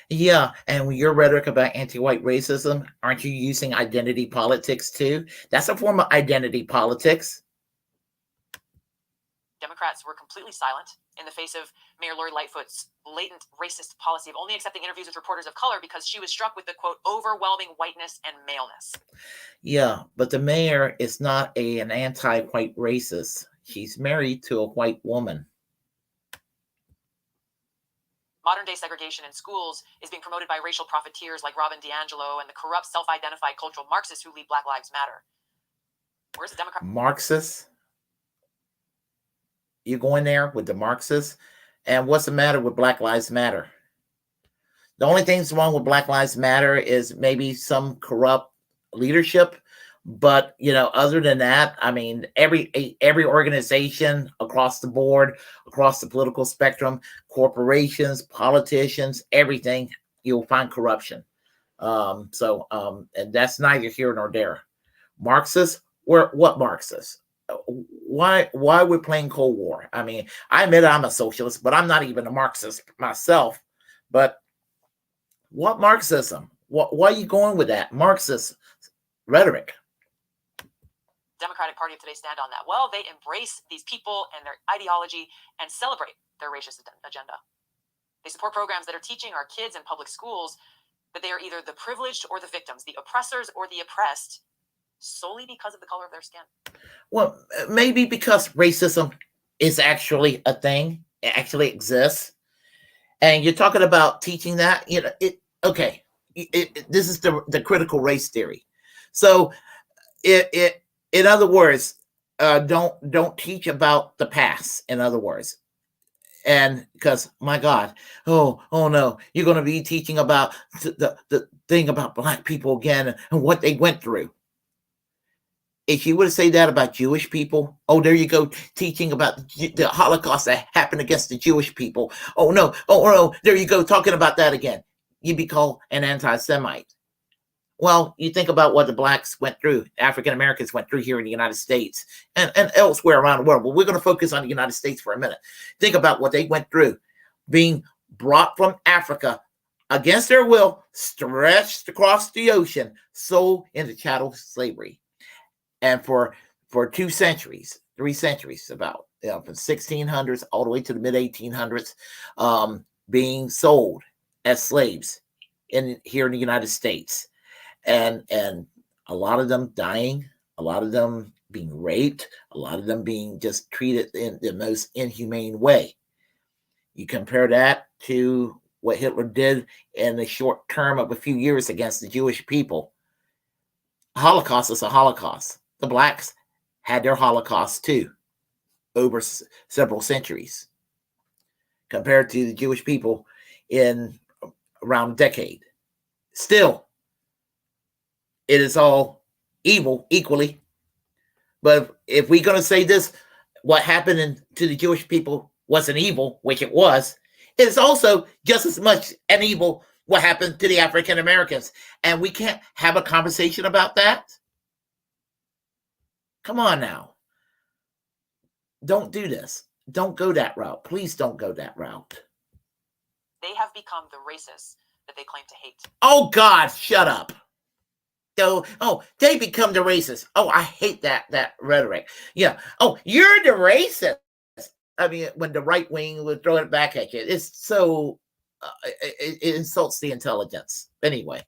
Speaker 2: Yeah,
Speaker 1: and with your rhetoric about anti-white racism, aren't you using identity politics too? That's a form of identity politics.
Speaker 2: Democrats were completely silent in the face of Mayor Lori Lightfoot's blatant racist policy of only accepting interviews with reporters of color because she was struck with the, quote, overwhelming whiteness and maleness.
Speaker 1: Yeah, but the mayor is not an anti-white racist. She's married to a white woman.
Speaker 2: Modern-day segregation in schools is being promoted by racial profiteers like Robin DiAngelo and the corrupt, self-identified cultural Marxists who lead Black Lives Matter. Where's the Democrat?
Speaker 1: Marxists? You going there with the Marxists? And what's the matter with Black Lives Matter? The only thing that's wrong with Black Lives Matter is maybe some corrupt leadership. But, you know, other than that, I mean, every organization across the board, across the political spectrum, corporations, politicians, everything, you'll find corruption. And that's neither here nor there. Marxists? What Marxists? Why we're playing Cold War? I mean, I admit I'm a socialist, but I'm not even a Marxist myself. But what Marxism? Why are you going with that Marxist rhetoric?
Speaker 2: Democratic Party of today stand on that? Well, they embrace these people and their ideology and celebrate their racist agenda. They support programs that are teaching our kids in public schools that they are either the privileged or the victims, the oppressors or the oppressed, solely because of the color of their skin. Well,
Speaker 1: maybe because racism is actually a thing. It actually exists. And you're talking about teaching that, you know, this is the critical race theory. So in other words, don't teach about the past, in other words. And because, my God, oh no, you're going to be teaching about the thing about black people again and what they went through. If you were to say that about Jewish people, oh, there you go, teaching about the Holocaust that happened against the Jewish people. Oh no, there you go, talking about that again. You'd be called an anti-Semite. Well, you think about what the blacks went through, African Americans went through here in the United States and elsewhere around the world. But we're going to focus on the United States for a minute. Think about what they went through, being brought from Africa against their will, stretched across the ocean, sold into chattel slavery. And for 2 centuries, 3 centuries, about from 1600s all the way to the mid 1800s, being sold as slaves here in the United States. And a lot of them dying, a lot of them being raped, a lot of them being just treated in the most inhumane way. You compare that to what Hitler did in the short term of a few years against the Jewish people. Holocaust is a Holocaust. The blacks had their Holocaust too, over several centuries, compared to the Jewish people in around a decade. Still, it is all evil equally. But if we're going to say this, what happened to the Jewish people wasn't evil, which it was, it is also just as much an evil what happened to the African Americans. And we can't have a conversation about that. Come on now. Don't do this. Don't go that route. Please don't go that route.
Speaker 2: They have become the racists that they claim to hate.
Speaker 1: Oh, God, shut up. Oh, they become the racist. Oh, I hate that rhetoric. Yeah. Oh, you're the racist. I mean, when the right wing would throw it back at you, it's so it insults the intelligence. Anyway,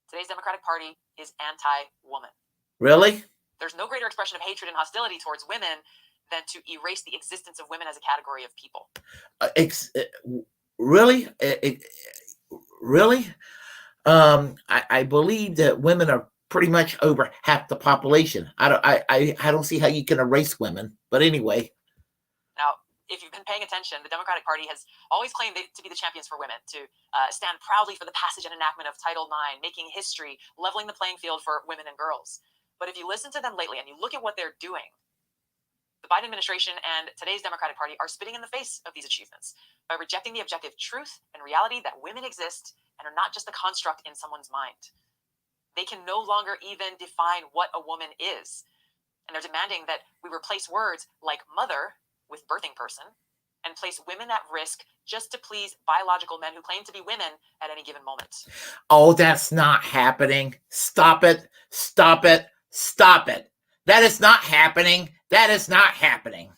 Speaker 2: today's Democratic Party is anti-woman.
Speaker 1: Really?
Speaker 2: There's no greater expression of hatred and hostility towards women than to erase the existence of women as a category of people.
Speaker 1: Really? Really? I believe that women are pretty much over half the population. I don't see how you can erase women. But anyway.
Speaker 2: Now, if you've been paying attention, the Democratic Party has always claimed to be the champions for women, to stand proudly for the passage and enactment of Title IX, making history, leveling the playing field for women and girls. But if you listen to them lately and you look at what they're doing, the Biden administration and today's Democratic Party are spitting in the face of these achievements by rejecting the objective truth and reality that women exist and are not just a construct in someone's mind. They can no longer even define what a woman is. And they're demanding that we replace words like mother with birthing person and place women at risk just to please biological men who claim to be women at any given moment.
Speaker 1: Oh, that's not happening. Stop it. Stop it. Stop it. That is not happening. That is not happening.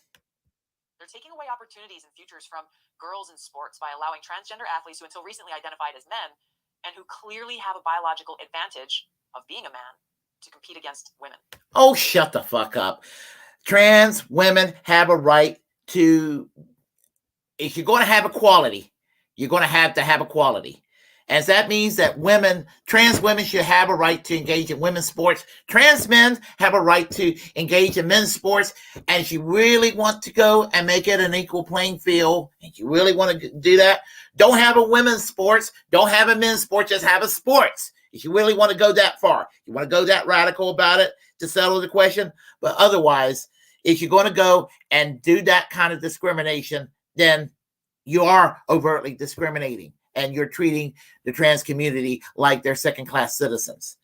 Speaker 2: They're taking away opportunities and futures from girls in sports by allowing transgender athletes who until recently identified as men and who clearly have a biological advantage of being a man to compete against women.
Speaker 1: Oh, shut the fuck up. Trans women have a right to, if you're going to have equality, you're going to have equality. And that means that trans women should have a right to engage in women's sports. Trans men have a right to engage in men's sports. And if you really want to go and make it an equal playing field, and you really want to do that, don't have a women's sports, don't have a men's sport, just have a sports. If you really want to go that far, you want to go that radical about it to settle the question. But otherwise, if you're going to go and do that kind of discrimination, then you are overtly discriminating. And you're treating the trans community like they're second-class citizens.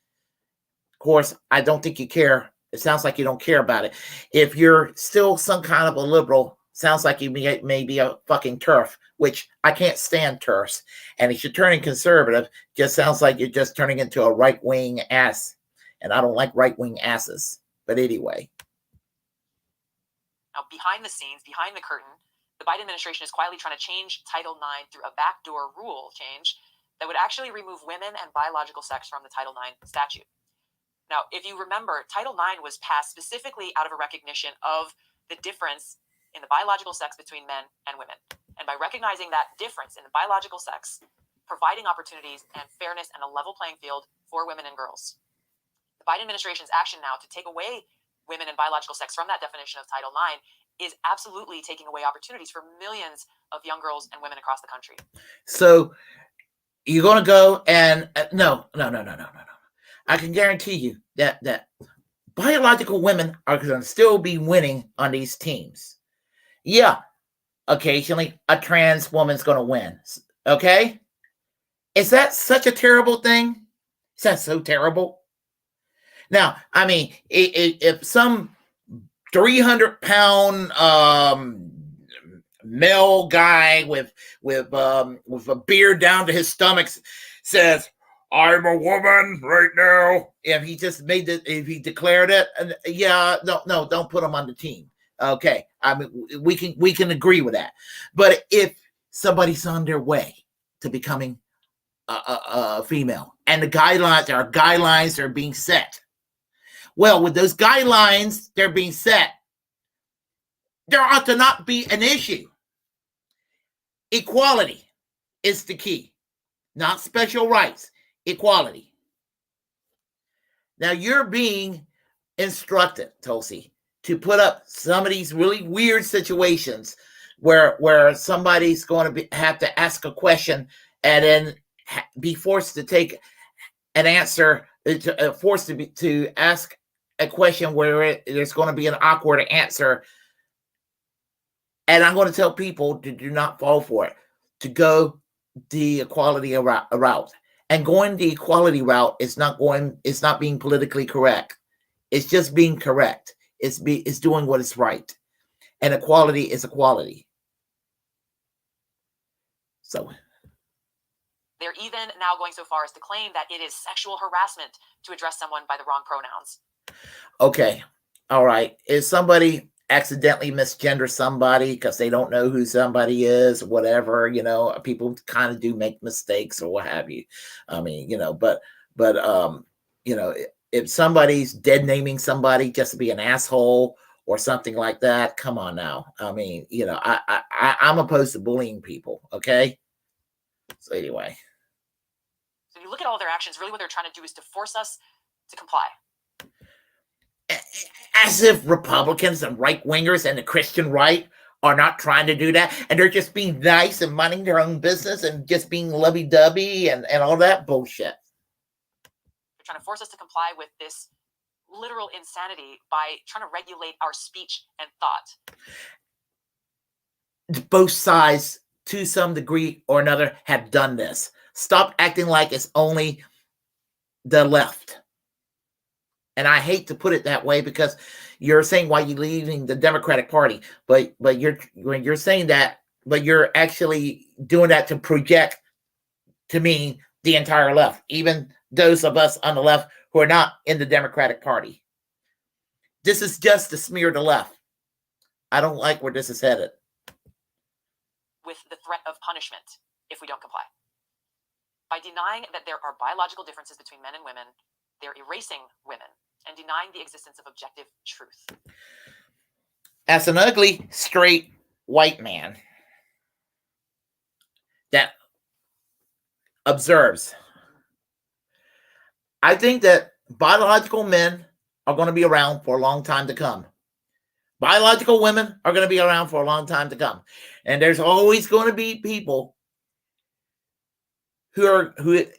Speaker 1: Of course, I don't think you care. It sounds like you don't care about it. If you're still some kind of a liberal, sounds like you may be a fucking TERF, which I can't stand TERFs. And if you're turning conservative, just sounds like you're just turning into a right-wing ass. And I don't like right-wing asses. But anyway.
Speaker 2: Now, behind the scenes, behind the curtain, the Biden administration is quietly trying to change Title IX through a backdoor rule change that would actually remove women and biological sex from the Title IX statute. Now, if you remember, Title IX was passed specifically out of a recognition of the difference in the biological sex between men and women. And by recognizing that difference in the biological sex, providing opportunities and fairness and a level playing field for women and girls. The Biden administration's action now to take away women and biological sex from that definition of Title IX is absolutely taking away opportunities for millions of young girls and women across the country.
Speaker 1: So you're going to go and no. I can guarantee you that biological women are going to still be winning on these teams. Yeah, occasionally a trans woman's going to win. Okay? Is that such a terrible thing? Is that so terrible? Now, I mean, if some 300-pound male guy with a beard down to his stomach says, "I'm a woman right now," if he just made it, if he declared it, and yeah, no, don't put him on the team. Okay, I mean, we can agree with that. But if somebody's on their way to becoming a female, and the guidelines are being set, well, with those guidelines they're being set, there ought to not be an issue. Equality is the key, not special rights. Equality. Now you're being instructed, Tulsi, to put up some of these really weird situations where somebody's going to have to ask a question and then be forced to take an answer, forced to ask a question where there's going to be an awkward answer. And I'm going to tell people to do not fall for it, to go the equality route. And going the equality route is not being politically correct. It's just being correct. It's doing what is right. And equality is equality. So
Speaker 2: they're even now going so far as to claim that it is sexual harassment to address someone by the wrong pronouns.
Speaker 1: Okay. All right. Is somebody accidentally misgender somebody because they don't know who somebody is, or whatever, people kind of do make mistakes or what have you. I mean, but if somebody's dead naming somebody just to be an asshole or something like that, come on now. I mean, I'm opposed to bullying people. Okay. So anyway.
Speaker 2: So you look at all their actions, really what they're trying to do is to force us to comply.
Speaker 1: As if Republicans and right-wingers and the Christian right are not trying to do that, and they're just being nice and minding their own business and just being lovey-dovey and all that bullshit.
Speaker 2: They're trying to force us to comply with this literal insanity by trying to regulate our speech and thought.
Speaker 1: Both sides, to some degree or another, have done this. Stop acting like it's only the left. And I hate to put it that way because you're saying why you're leaving the Democratic Party, but when you're saying that, but you're actually doing that to project to mean the entire left, even those of us on the left who are not in the Democratic Party. This is just to smear the left. I don't like where this is headed.
Speaker 2: With the threat of punishment if we don't comply. By denying that there are biological differences between men and women, they're erasing women and denying the existence of objective truth.
Speaker 1: As an ugly, straight, white man that observes, I think that biological men are going to be around for a long time to come. Biological women are going to be around for a long time to come. And there's always going to be people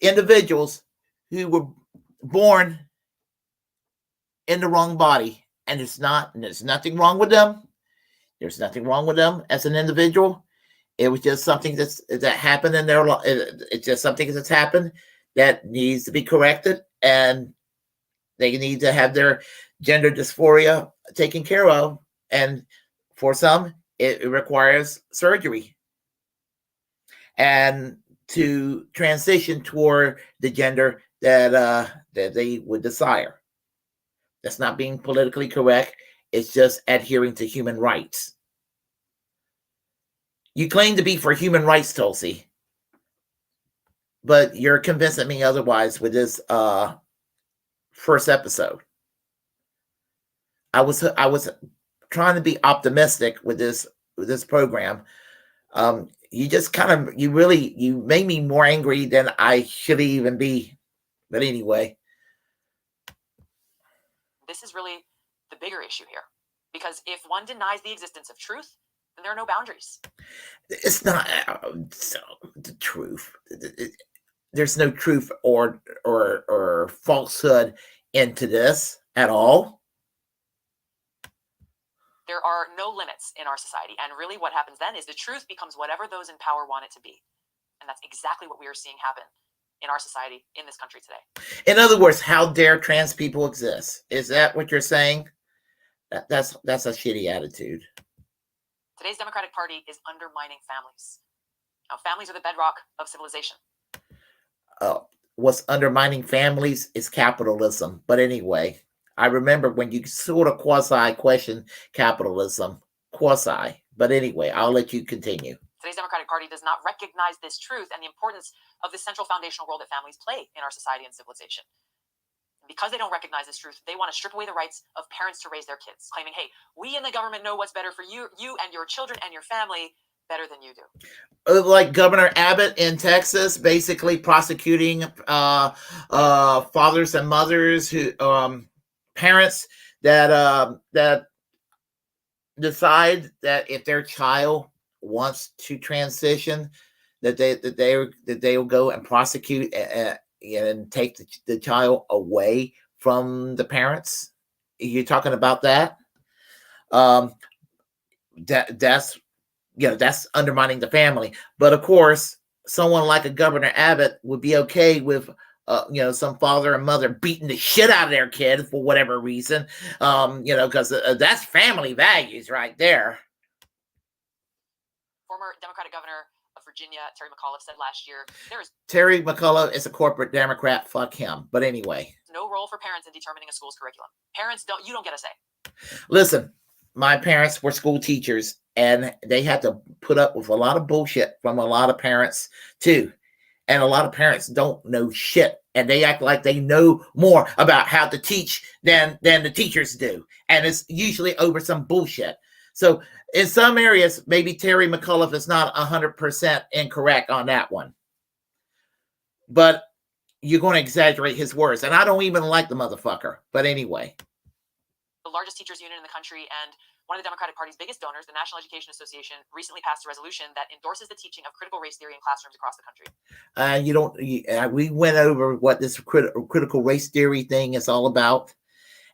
Speaker 1: individuals who were born in the wrong body, and there's nothing wrong with them. There's nothing wrong with them as an individual. It was just something that happened in their life. It's just something that's happened that needs to be corrected, and they need to have their gender dysphoria taken care of. And for some, it requires surgery and to transition toward the gender that they would desire. That's not being politically correct. It's just adhering to human rights. You claim to be for human rights, Tulsi, but you're convincing me otherwise with this first episode. I was trying to be optimistic with this program. You just you made me more angry than I should even be. But anyway.
Speaker 2: This is really the bigger issue here. Because if one denies the existence of truth, then there are no boundaries.
Speaker 1: It's not the truth. There's no truth or falsehood into this at all.
Speaker 2: There are no limits in our society. And really what happens then is the truth becomes whatever those in power want it to be. And that's exactly what we are seeing happen in our society, in this country today.
Speaker 1: In other words, how dare trans people exist? Is that what you're saying? That's a shitty attitude.
Speaker 2: Today's Democratic Party is undermining families. Now, families are the bedrock of civilization.
Speaker 1: What's undermining families is capitalism. But anyway, I remember when you sort of quasi-question capitalism, quasi. But anyway, I'll let you continue.
Speaker 2: Today's Democratic Party does not recognize this truth and the importance of the central foundational role that families play in our society and civilization. Because they don't recognize this truth, they want to strip away the rights of parents to raise their kids, claiming, hey, we in the government know what's better for you and your children and your family better than you do.
Speaker 1: Like Governor Abbott in Texas, basically prosecuting fathers and mothers who parents that decide that if their child wants to transition, that they will go and prosecute and take the child away from the parents. You're talking about that? That's undermining the family. But of course, someone like a Governor Abbott would be okay with some father and mother beating the shit out of their kid for whatever reason, because that's family values right there.
Speaker 2: Former Democratic Governor of Virginia, Terry McAuliffe, said last year,
Speaker 1: Terry McAuliffe is a corporate Democrat. Fuck him. But anyway.
Speaker 2: No role for parents in determining a school's curriculum. Parents you don't get a say.
Speaker 1: Listen, my parents were school teachers, and they had to put up with a lot of bullshit from a lot of parents too. And a lot of parents don't know shit, and they act like they know more about how to teach than the teachers do. And it's usually over some bullshit. So in some areas, maybe Terry McAuliffe is not 100% incorrect on that one. But you're going to exaggerate his words. And I don't even like the motherfucker. But anyway.
Speaker 2: The largest teachers union in the country and one of the Democratic Party's biggest donors, the National Education Association, recently passed a resolution that endorses the teaching of critical race theory in classrooms across the country.
Speaker 1: We went over what this critical race theory thing is all about.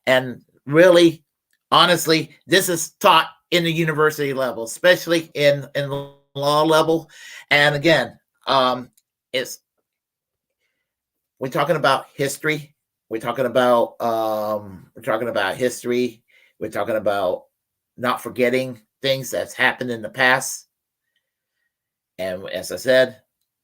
Speaker 1: And really, honestly, this is taught in the university level, especially in the law level. And again, we're talking about history. We're talking about history. We're talking about not forgetting things that's happened in the past. And as I said,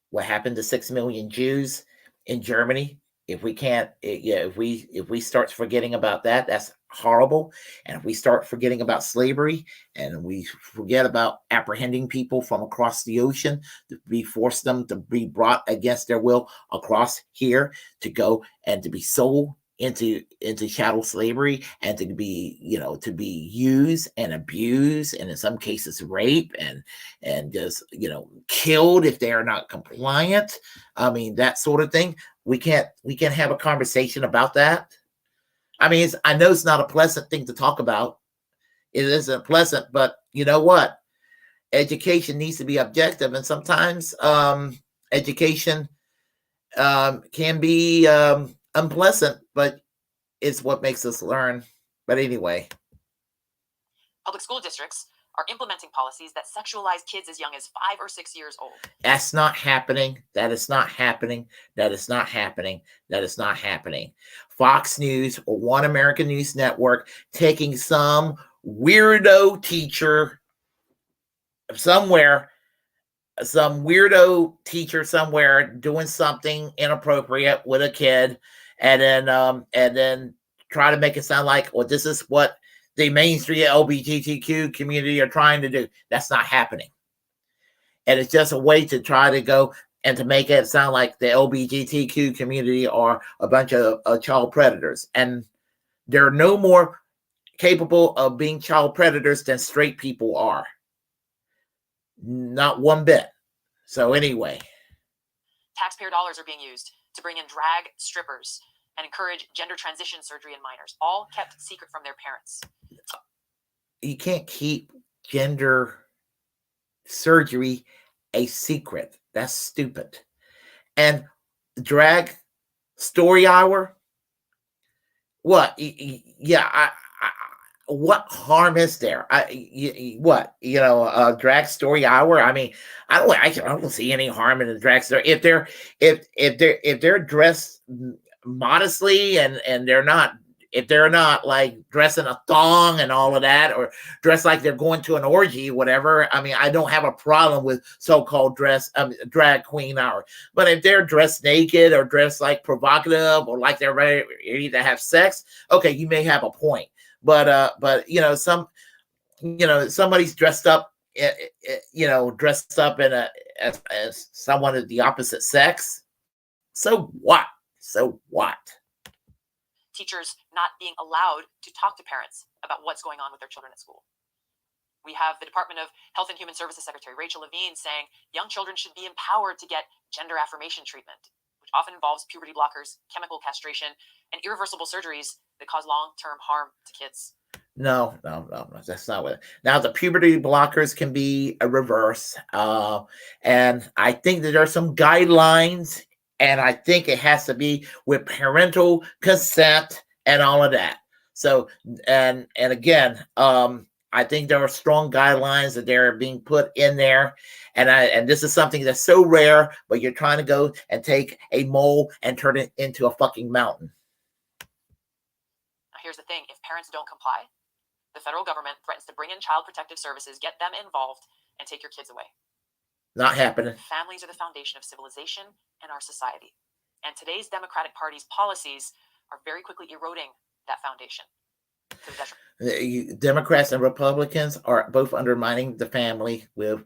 Speaker 1: what happened to 6 million Jews in Germany? If we start forgetting about that, that's horrible. And if we start forgetting about slavery, and we forget about apprehending people from across the ocean, to force them to be brought against their will across here to go and to be sold into chattel slavery, and to be used and abused, and in some cases rape and just killed if they are not compliant. I mean, that sort of thing. We can't have a conversation about that. I mean, I know it's not a pleasant thing to talk about. It isn't pleasant, but you know what? Education needs to be objective, and sometimes education can be unpleasant, but it's what makes us learn. But anyway.
Speaker 2: Public school districts are implementing policies that sexualize kids as young as 5 or 6 years old.
Speaker 1: That's not happening. That is not happening. That is not happening. That is not happening. Fox News or One American News Network taking some weirdo teacher somewhere, doing something inappropriate with a kid, and then try to make it sound like, well, this is what the mainstream LGBTQ community are trying to do. That's not happening. And it's just a way to try to go and to make it sound like the LGBTQ community are a bunch of child predators. And they're no more capable of being child predators than straight people are. Not one bit. So anyway.
Speaker 2: Taxpayer dollars are being used to bring in drag strippers and encourage gender transition surgery in minors, all kept secret from their parents.
Speaker 1: You can't keep gender surgery a secret. That's stupid. And drag story hour, what? Yeah, what harm is there? Drag story hour? I mean, I don't see any harm in the drag story if they're dressed modestly and they're not. If they're not like dressing a thong and all of that, or dressed like they're going to an orgy, whatever. I mean, I don't have a problem with so-called drag queen hour. But if they're dressed naked or dressed like provocative or like they're ready to have sex, okay, you may have a point. But somebody's dressed up, dressed up in as someone of the opposite sex. So what? So what?
Speaker 2: Teachers not being allowed to talk to parents about what's going on with their children at school. We have the Department of Health and Human Services Secretary Rachel Levine saying young children should be empowered to get gender affirmation treatment, which often involves puberty blockers, chemical castration, and irreversible surgeries that cause long-term harm to kids.
Speaker 1: No, that's not what. Now the puberty blockers can be a reverse, and I think that there are some guidelines. And I think it has to be with parental consent and all of that. So, and again, I think there are strong guidelines that they're being put in there. And this is something that's so rare, but you're trying to go and take a mole and turn it into a fucking mountain.
Speaker 2: Now, here's the thing. If parents don't comply, the federal government threatens to bring in Child Protective Services, get them involved, and take your kids away.
Speaker 1: Not happening.
Speaker 2: Families are the foundation of civilization and our society. And today's Democratic Party's policies are very quickly eroding that foundation.
Speaker 1: Democrats and Republicans are both undermining the family with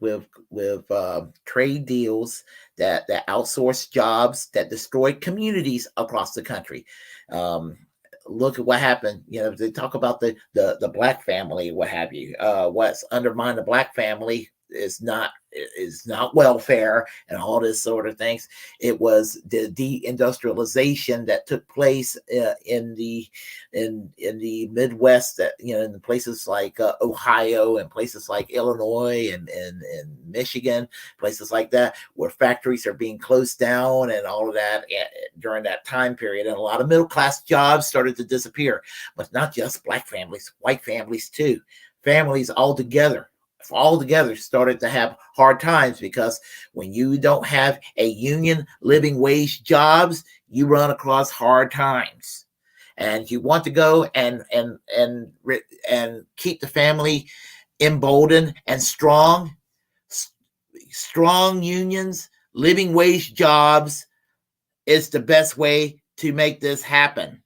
Speaker 1: trade deals that outsource jobs, that destroy communities across the country. Look at what happened. They talk about the black family, what have you. What's undermined the black family is not welfare and all this sort of things. It was the deindustrialization that took place in the Midwest, that in places like Ohio and places like Illinois and Michigan, places like that, where factories are being closed down and all of that during that time period, and a lot of middle class jobs started to disappear. But not just black families, white families too. Families all together started to have hard times, because when you don't have a union living wage jobs, you run across hard times, and you want to go and keep the family emboldened and strong unions, living wage jobs is the best way to make this happen.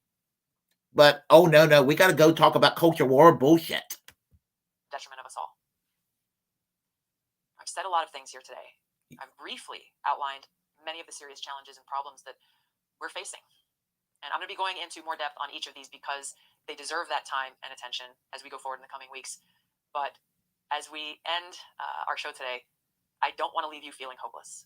Speaker 1: But no, we got to go talk about culture war bullshit.
Speaker 2: Detriment of us all. I've said a lot of things here today. I've briefly outlined many of the serious challenges and problems that we're facing. And I'm going to be going into more depth on each of these because they deserve that time and attention as we go forward in the coming weeks. But as we end our show today, I don't want to leave you feeling hopeless.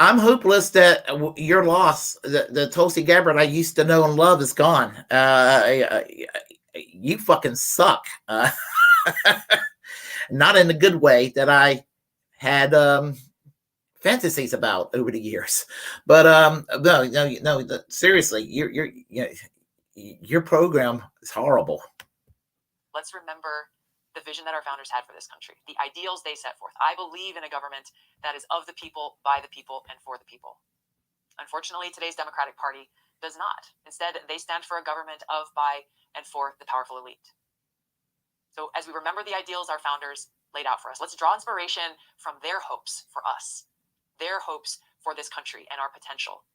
Speaker 1: I'm hopeless that your loss, the Tulsi Gabbard I used to know and love, is gone. You fucking suck. Not in the good way that I had fantasies about over the years. But no, seriously, your program is horrible.
Speaker 2: Let's remember the vision that our founders had for this country, the ideals they set forth. I believe in a government that is of the people, by the people, and for the people. Unfortunately, today's Democratic Party does not. Instead, they stand for a government of, by, and for the powerful elite. So as we remember the ideals our founders laid out for us, let's draw inspiration from their hopes for us, their hopes for this country and our potential.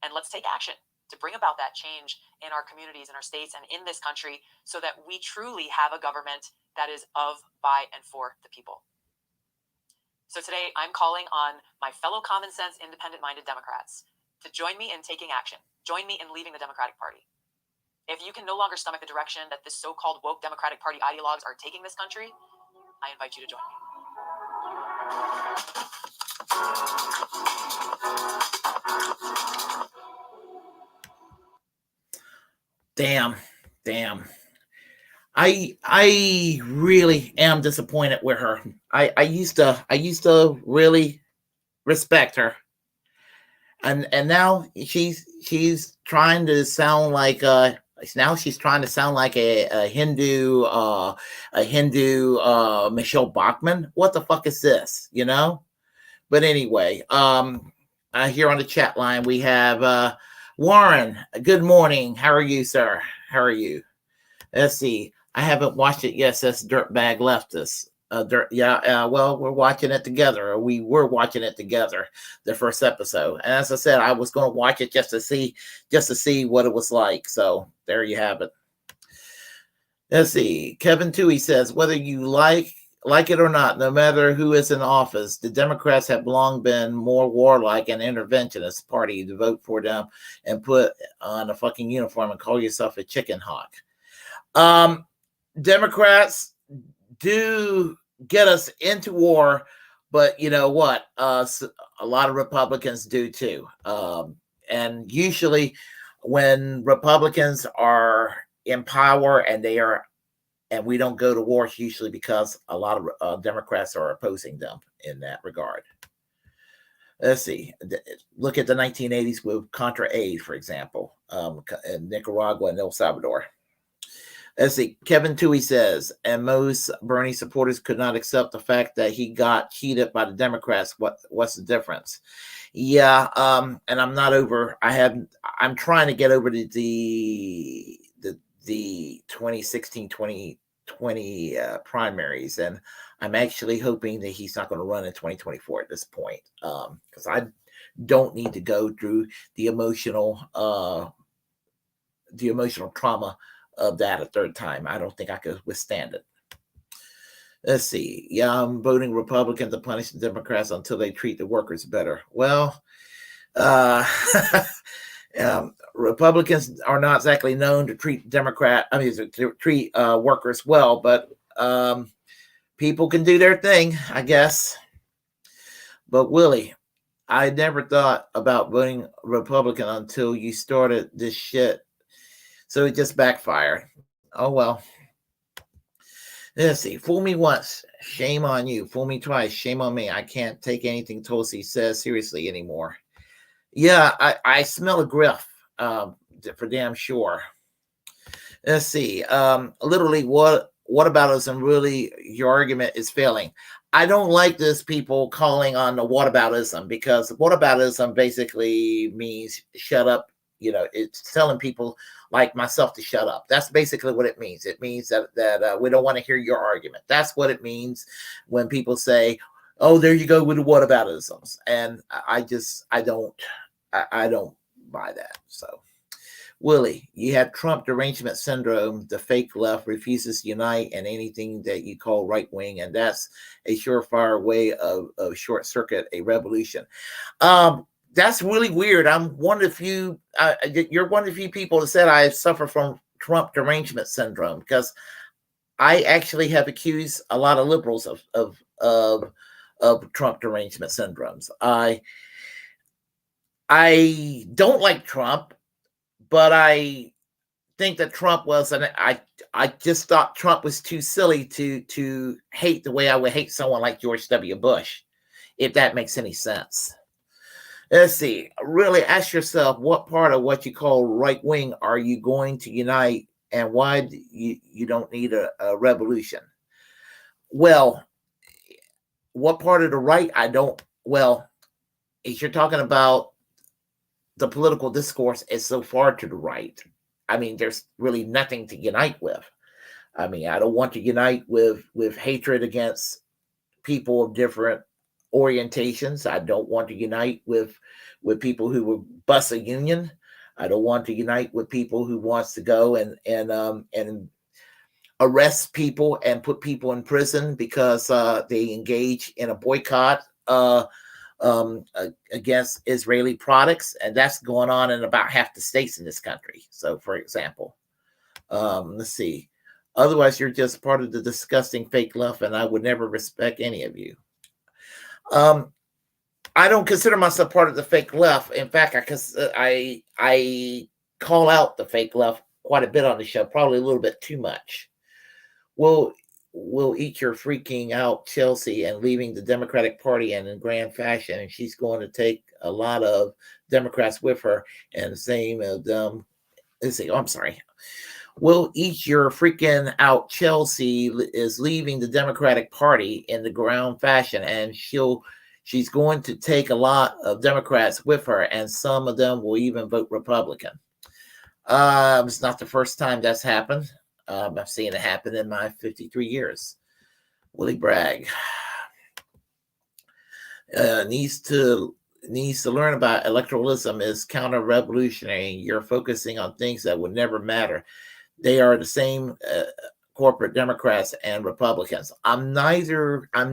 Speaker 2: And let's take action to bring about that change in our communities, in our states, and in this country, so that we truly have a government that is of, by, and for the people. So today, I'm calling on my fellow common sense, independent-minded Democrats to join me in taking action. Join me in leaving the Democratic Party. If you can no longer stomach the direction that this so-called woke Democratic Party ideologues are taking this country, I invite you to join me.
Speaker 1: damn. I really am disappointed with her. I used to really respect her, and now she's trying to sound like now she's trying to sound like a Hindu Michelle Bachmann. What the fuck is this? You know. But anyway, here on the chat line we have Warren. Good morning. How are you, sir? How are you? Let's see. I haven't watched it yet. Says Dirtbag-Left us. Well, we're watching it together. We were watching it together, the first episode. And as I said, I was going to watch it just to see what it was like. So there you have it. Let's see. Kevin Toohey says, whether you like it or not, no matter who is in office, the Democrats have long been more warlike and interventionist party to vote for them and put on a fucking uniform and call yourself a chicken hawk. Democrats do get us into war, but you know what? A lot of Republicans do too. And usually when Republicans are in power and we don't go to war, it's usually because a lot of Democrats are opposing them in that regard. Let's see. Look at the 1980s with Contra Aid, for example, in Nicaragua and El Salvador. Let's see. Kevin Toohey says, and most Bernie supporters could not accept the fact that he got cheated by the Democrats. What's the difference? Yeah, and I'm not over. I'm trying to get over the 2016-2020 primaries, and I'm actually hoping that he's not going to run in 2024 at this point, because I don't need to go through the emotional trauma of that a third time. I don't think I could withstand it. Let's see. Yeah, I'm voting Republican to punish the Democrats until they treat the workers better. Well, Republicans are not exactly known to treat workers well, but people can do their thing, I guess. But Willie, I never thought about voting Republican until you started this shit. So it just backfired. Oh, well. Let's see. Fool me once. Shame on you. Fool me twice. Shame on me. I can't take anything Tulsi says seriously anymore. Yeah, I smell a grift, for damn sure. Let's see. Literally, whataboutism, really, your argument is failing. I don't like this people calling on the whataboutism, because whataboutism basically means shut up. You know, it's telling people like myself to shut up. That's basically what it means. It means that we don't want to hear your argument. That's what it means when people say, oh, there you go with the whataboutisms. And I don't buy that. So, Willie, you have Trump derangement syndrome. The fake left refuses to unite and anything that you call right wing, and that's a surefire way of short circuit a revolution. That's really weird. I'm one of the few. You're one of the few people that said I suffer from Trump derangement syndrome, because I actually have accused a lot of liberals of Trump derangement syndromes. I don't like Trump, but I think that Trump was, and I just thought Trump was too silly to hate the way I would hate someone like George W. Bush, if that makes any sense. Let's see. Really ask yourself, what part of what you call right wing are you going to unite, and why you don't need a revolution? Well, what part of the right I don't? Well, if you're talking about the political discourse is so far to the right, I mean, there's really nothing to unite with. I mean, I don't want to unite with hatred against people of different orientations. I don't want to unite with people who will bust a union. I don't want to unite with people who wants to go and arrest people and put people in prison because they engage in a boycott against Israeli products, and that's going on in about half the states in this country. So, for example, let's see. Otherwise, you're just part of the disgusting fake left, and I would never respect any of you. I don't consider myself part of the fake left. In fact, I call out the fake left quite a bit on the show, probably a little bit too much. We'll eat your freaking out Chelsea and leaving the Democratic Party and in grand fashion, and she's going to take a lot of Democrats with her. And the same as let's see, I'm sorry. We'll eat your freaking out Chelsea is leaving the Democratic Party in the ground fashion, and she's going to take a lot of Democrats with her, and some of them will even vote Republican. It's not the first time that's happened. I've seen it happen in my 53 years. Willie Bragg needs to learn about electoralism is counter-revolutionary. You're focusing on things that would never matter. They are the same corporate Democrats and Republicans. I'm neither a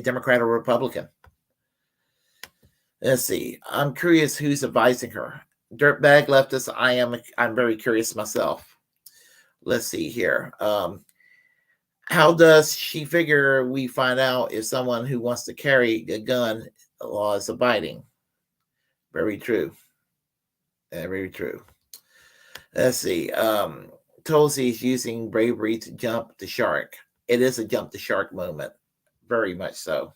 Speaker 1: Democrat or Republican. Let's see. I'm curious who's advising her. Dirtbag leftist. I'm very curious myself. Let's see here. How does she figure we find out if someone who wants to carry a gun law is abiding? Very true. Very true. Let's see. Tulsi is using bravery to jump the shark. It is a jump the shark moment. Very much so.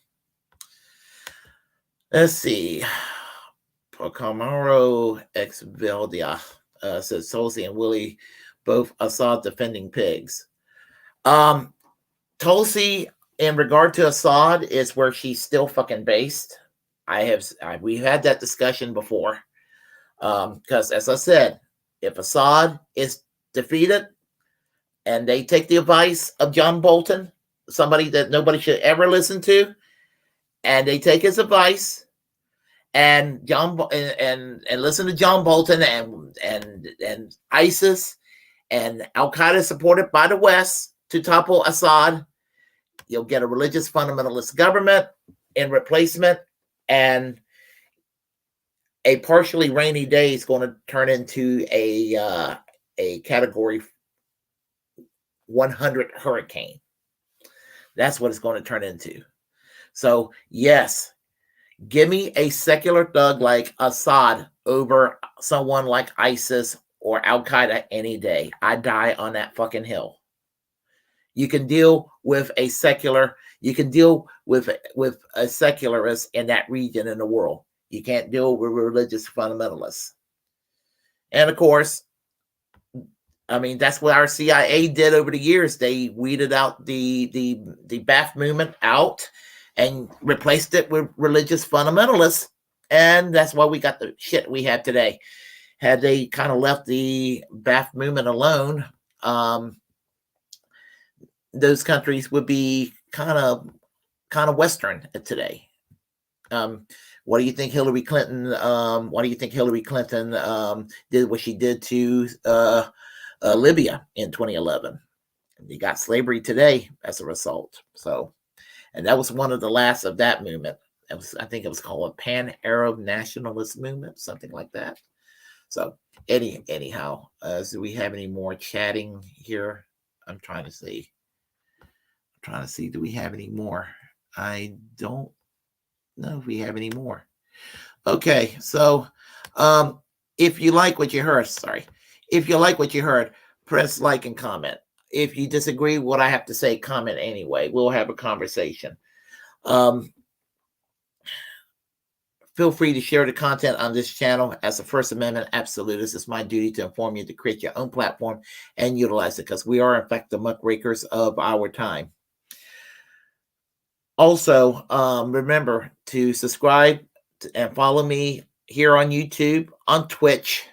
Speaker 1: Let's see. Pocamaro ex Veldia says Tulsi and Willie both Assad defending pigs. Tulsi, in regard to Assad, is where she's still fucking based. We've had that discussion before. Because as I said, if Assad is defeated and they take the advice of John Bolton, somebody that nobody should ever listen to, and they take his advice and listen to John Bolton and ISIS and Al Qaeda supported by the West to topple Assad, you'll get a religious fundamentalist government in replacement, and a partially rainy day is going to turn into a category 100 hurricane. That's what it's going to turn into. So yes, give me a secular thug like Assad over someone like ISIS or Al Qaeda any day. I die on that fucking hill. You can deal with a secular. You can deal with a secularist in that region in the world. You can't deal with religious fundamentalists. And of course, I mean, that's what our CIA did over the years. They weeded out the Ba'ath movement out and replaced it with religious fundamentalists. And that's why we got the shit we have today. Had they kind of left the Ba'ath movement alone, those countries would be kind of Western today. What do you think Hillary Clinton? Why do you think Hillary Clinton did what she did to Libya in 2011? You got slavery today as a result. So, and that was one of the last of that movement. I think it was called a Pan-Arab Nationalist movement, something like that. So, anyhow, do we have any more chatting here? I'm trying to see. Do we have any more? I don't know if we have any more. Okay, so if you like what you heard, press like and comment. If you disagree with what I have to say, comment anyway. We'll have a conversation. Feel free to share the content on this channel. As a First Amendment absolutist, it's my duty to inform you to create your own platform and utilize it, because we are, in fact, the muckrakers of our time. Also, remember to subscribe and follow me here on YouTube, on Twitch,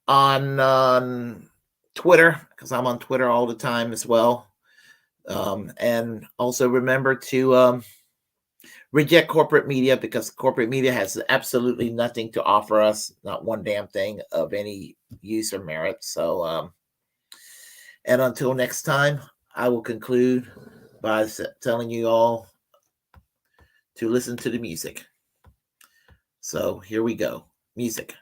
Speaker 1: on Twitter, because I'm on Twitter all the time as well. And also remember to reject corporate media, because corporate media has absolutely nothing to offer us, not one damn thing of any use or merit. So, and until next time, I will conclude by telling you all to listen to the music. So here we go. Music.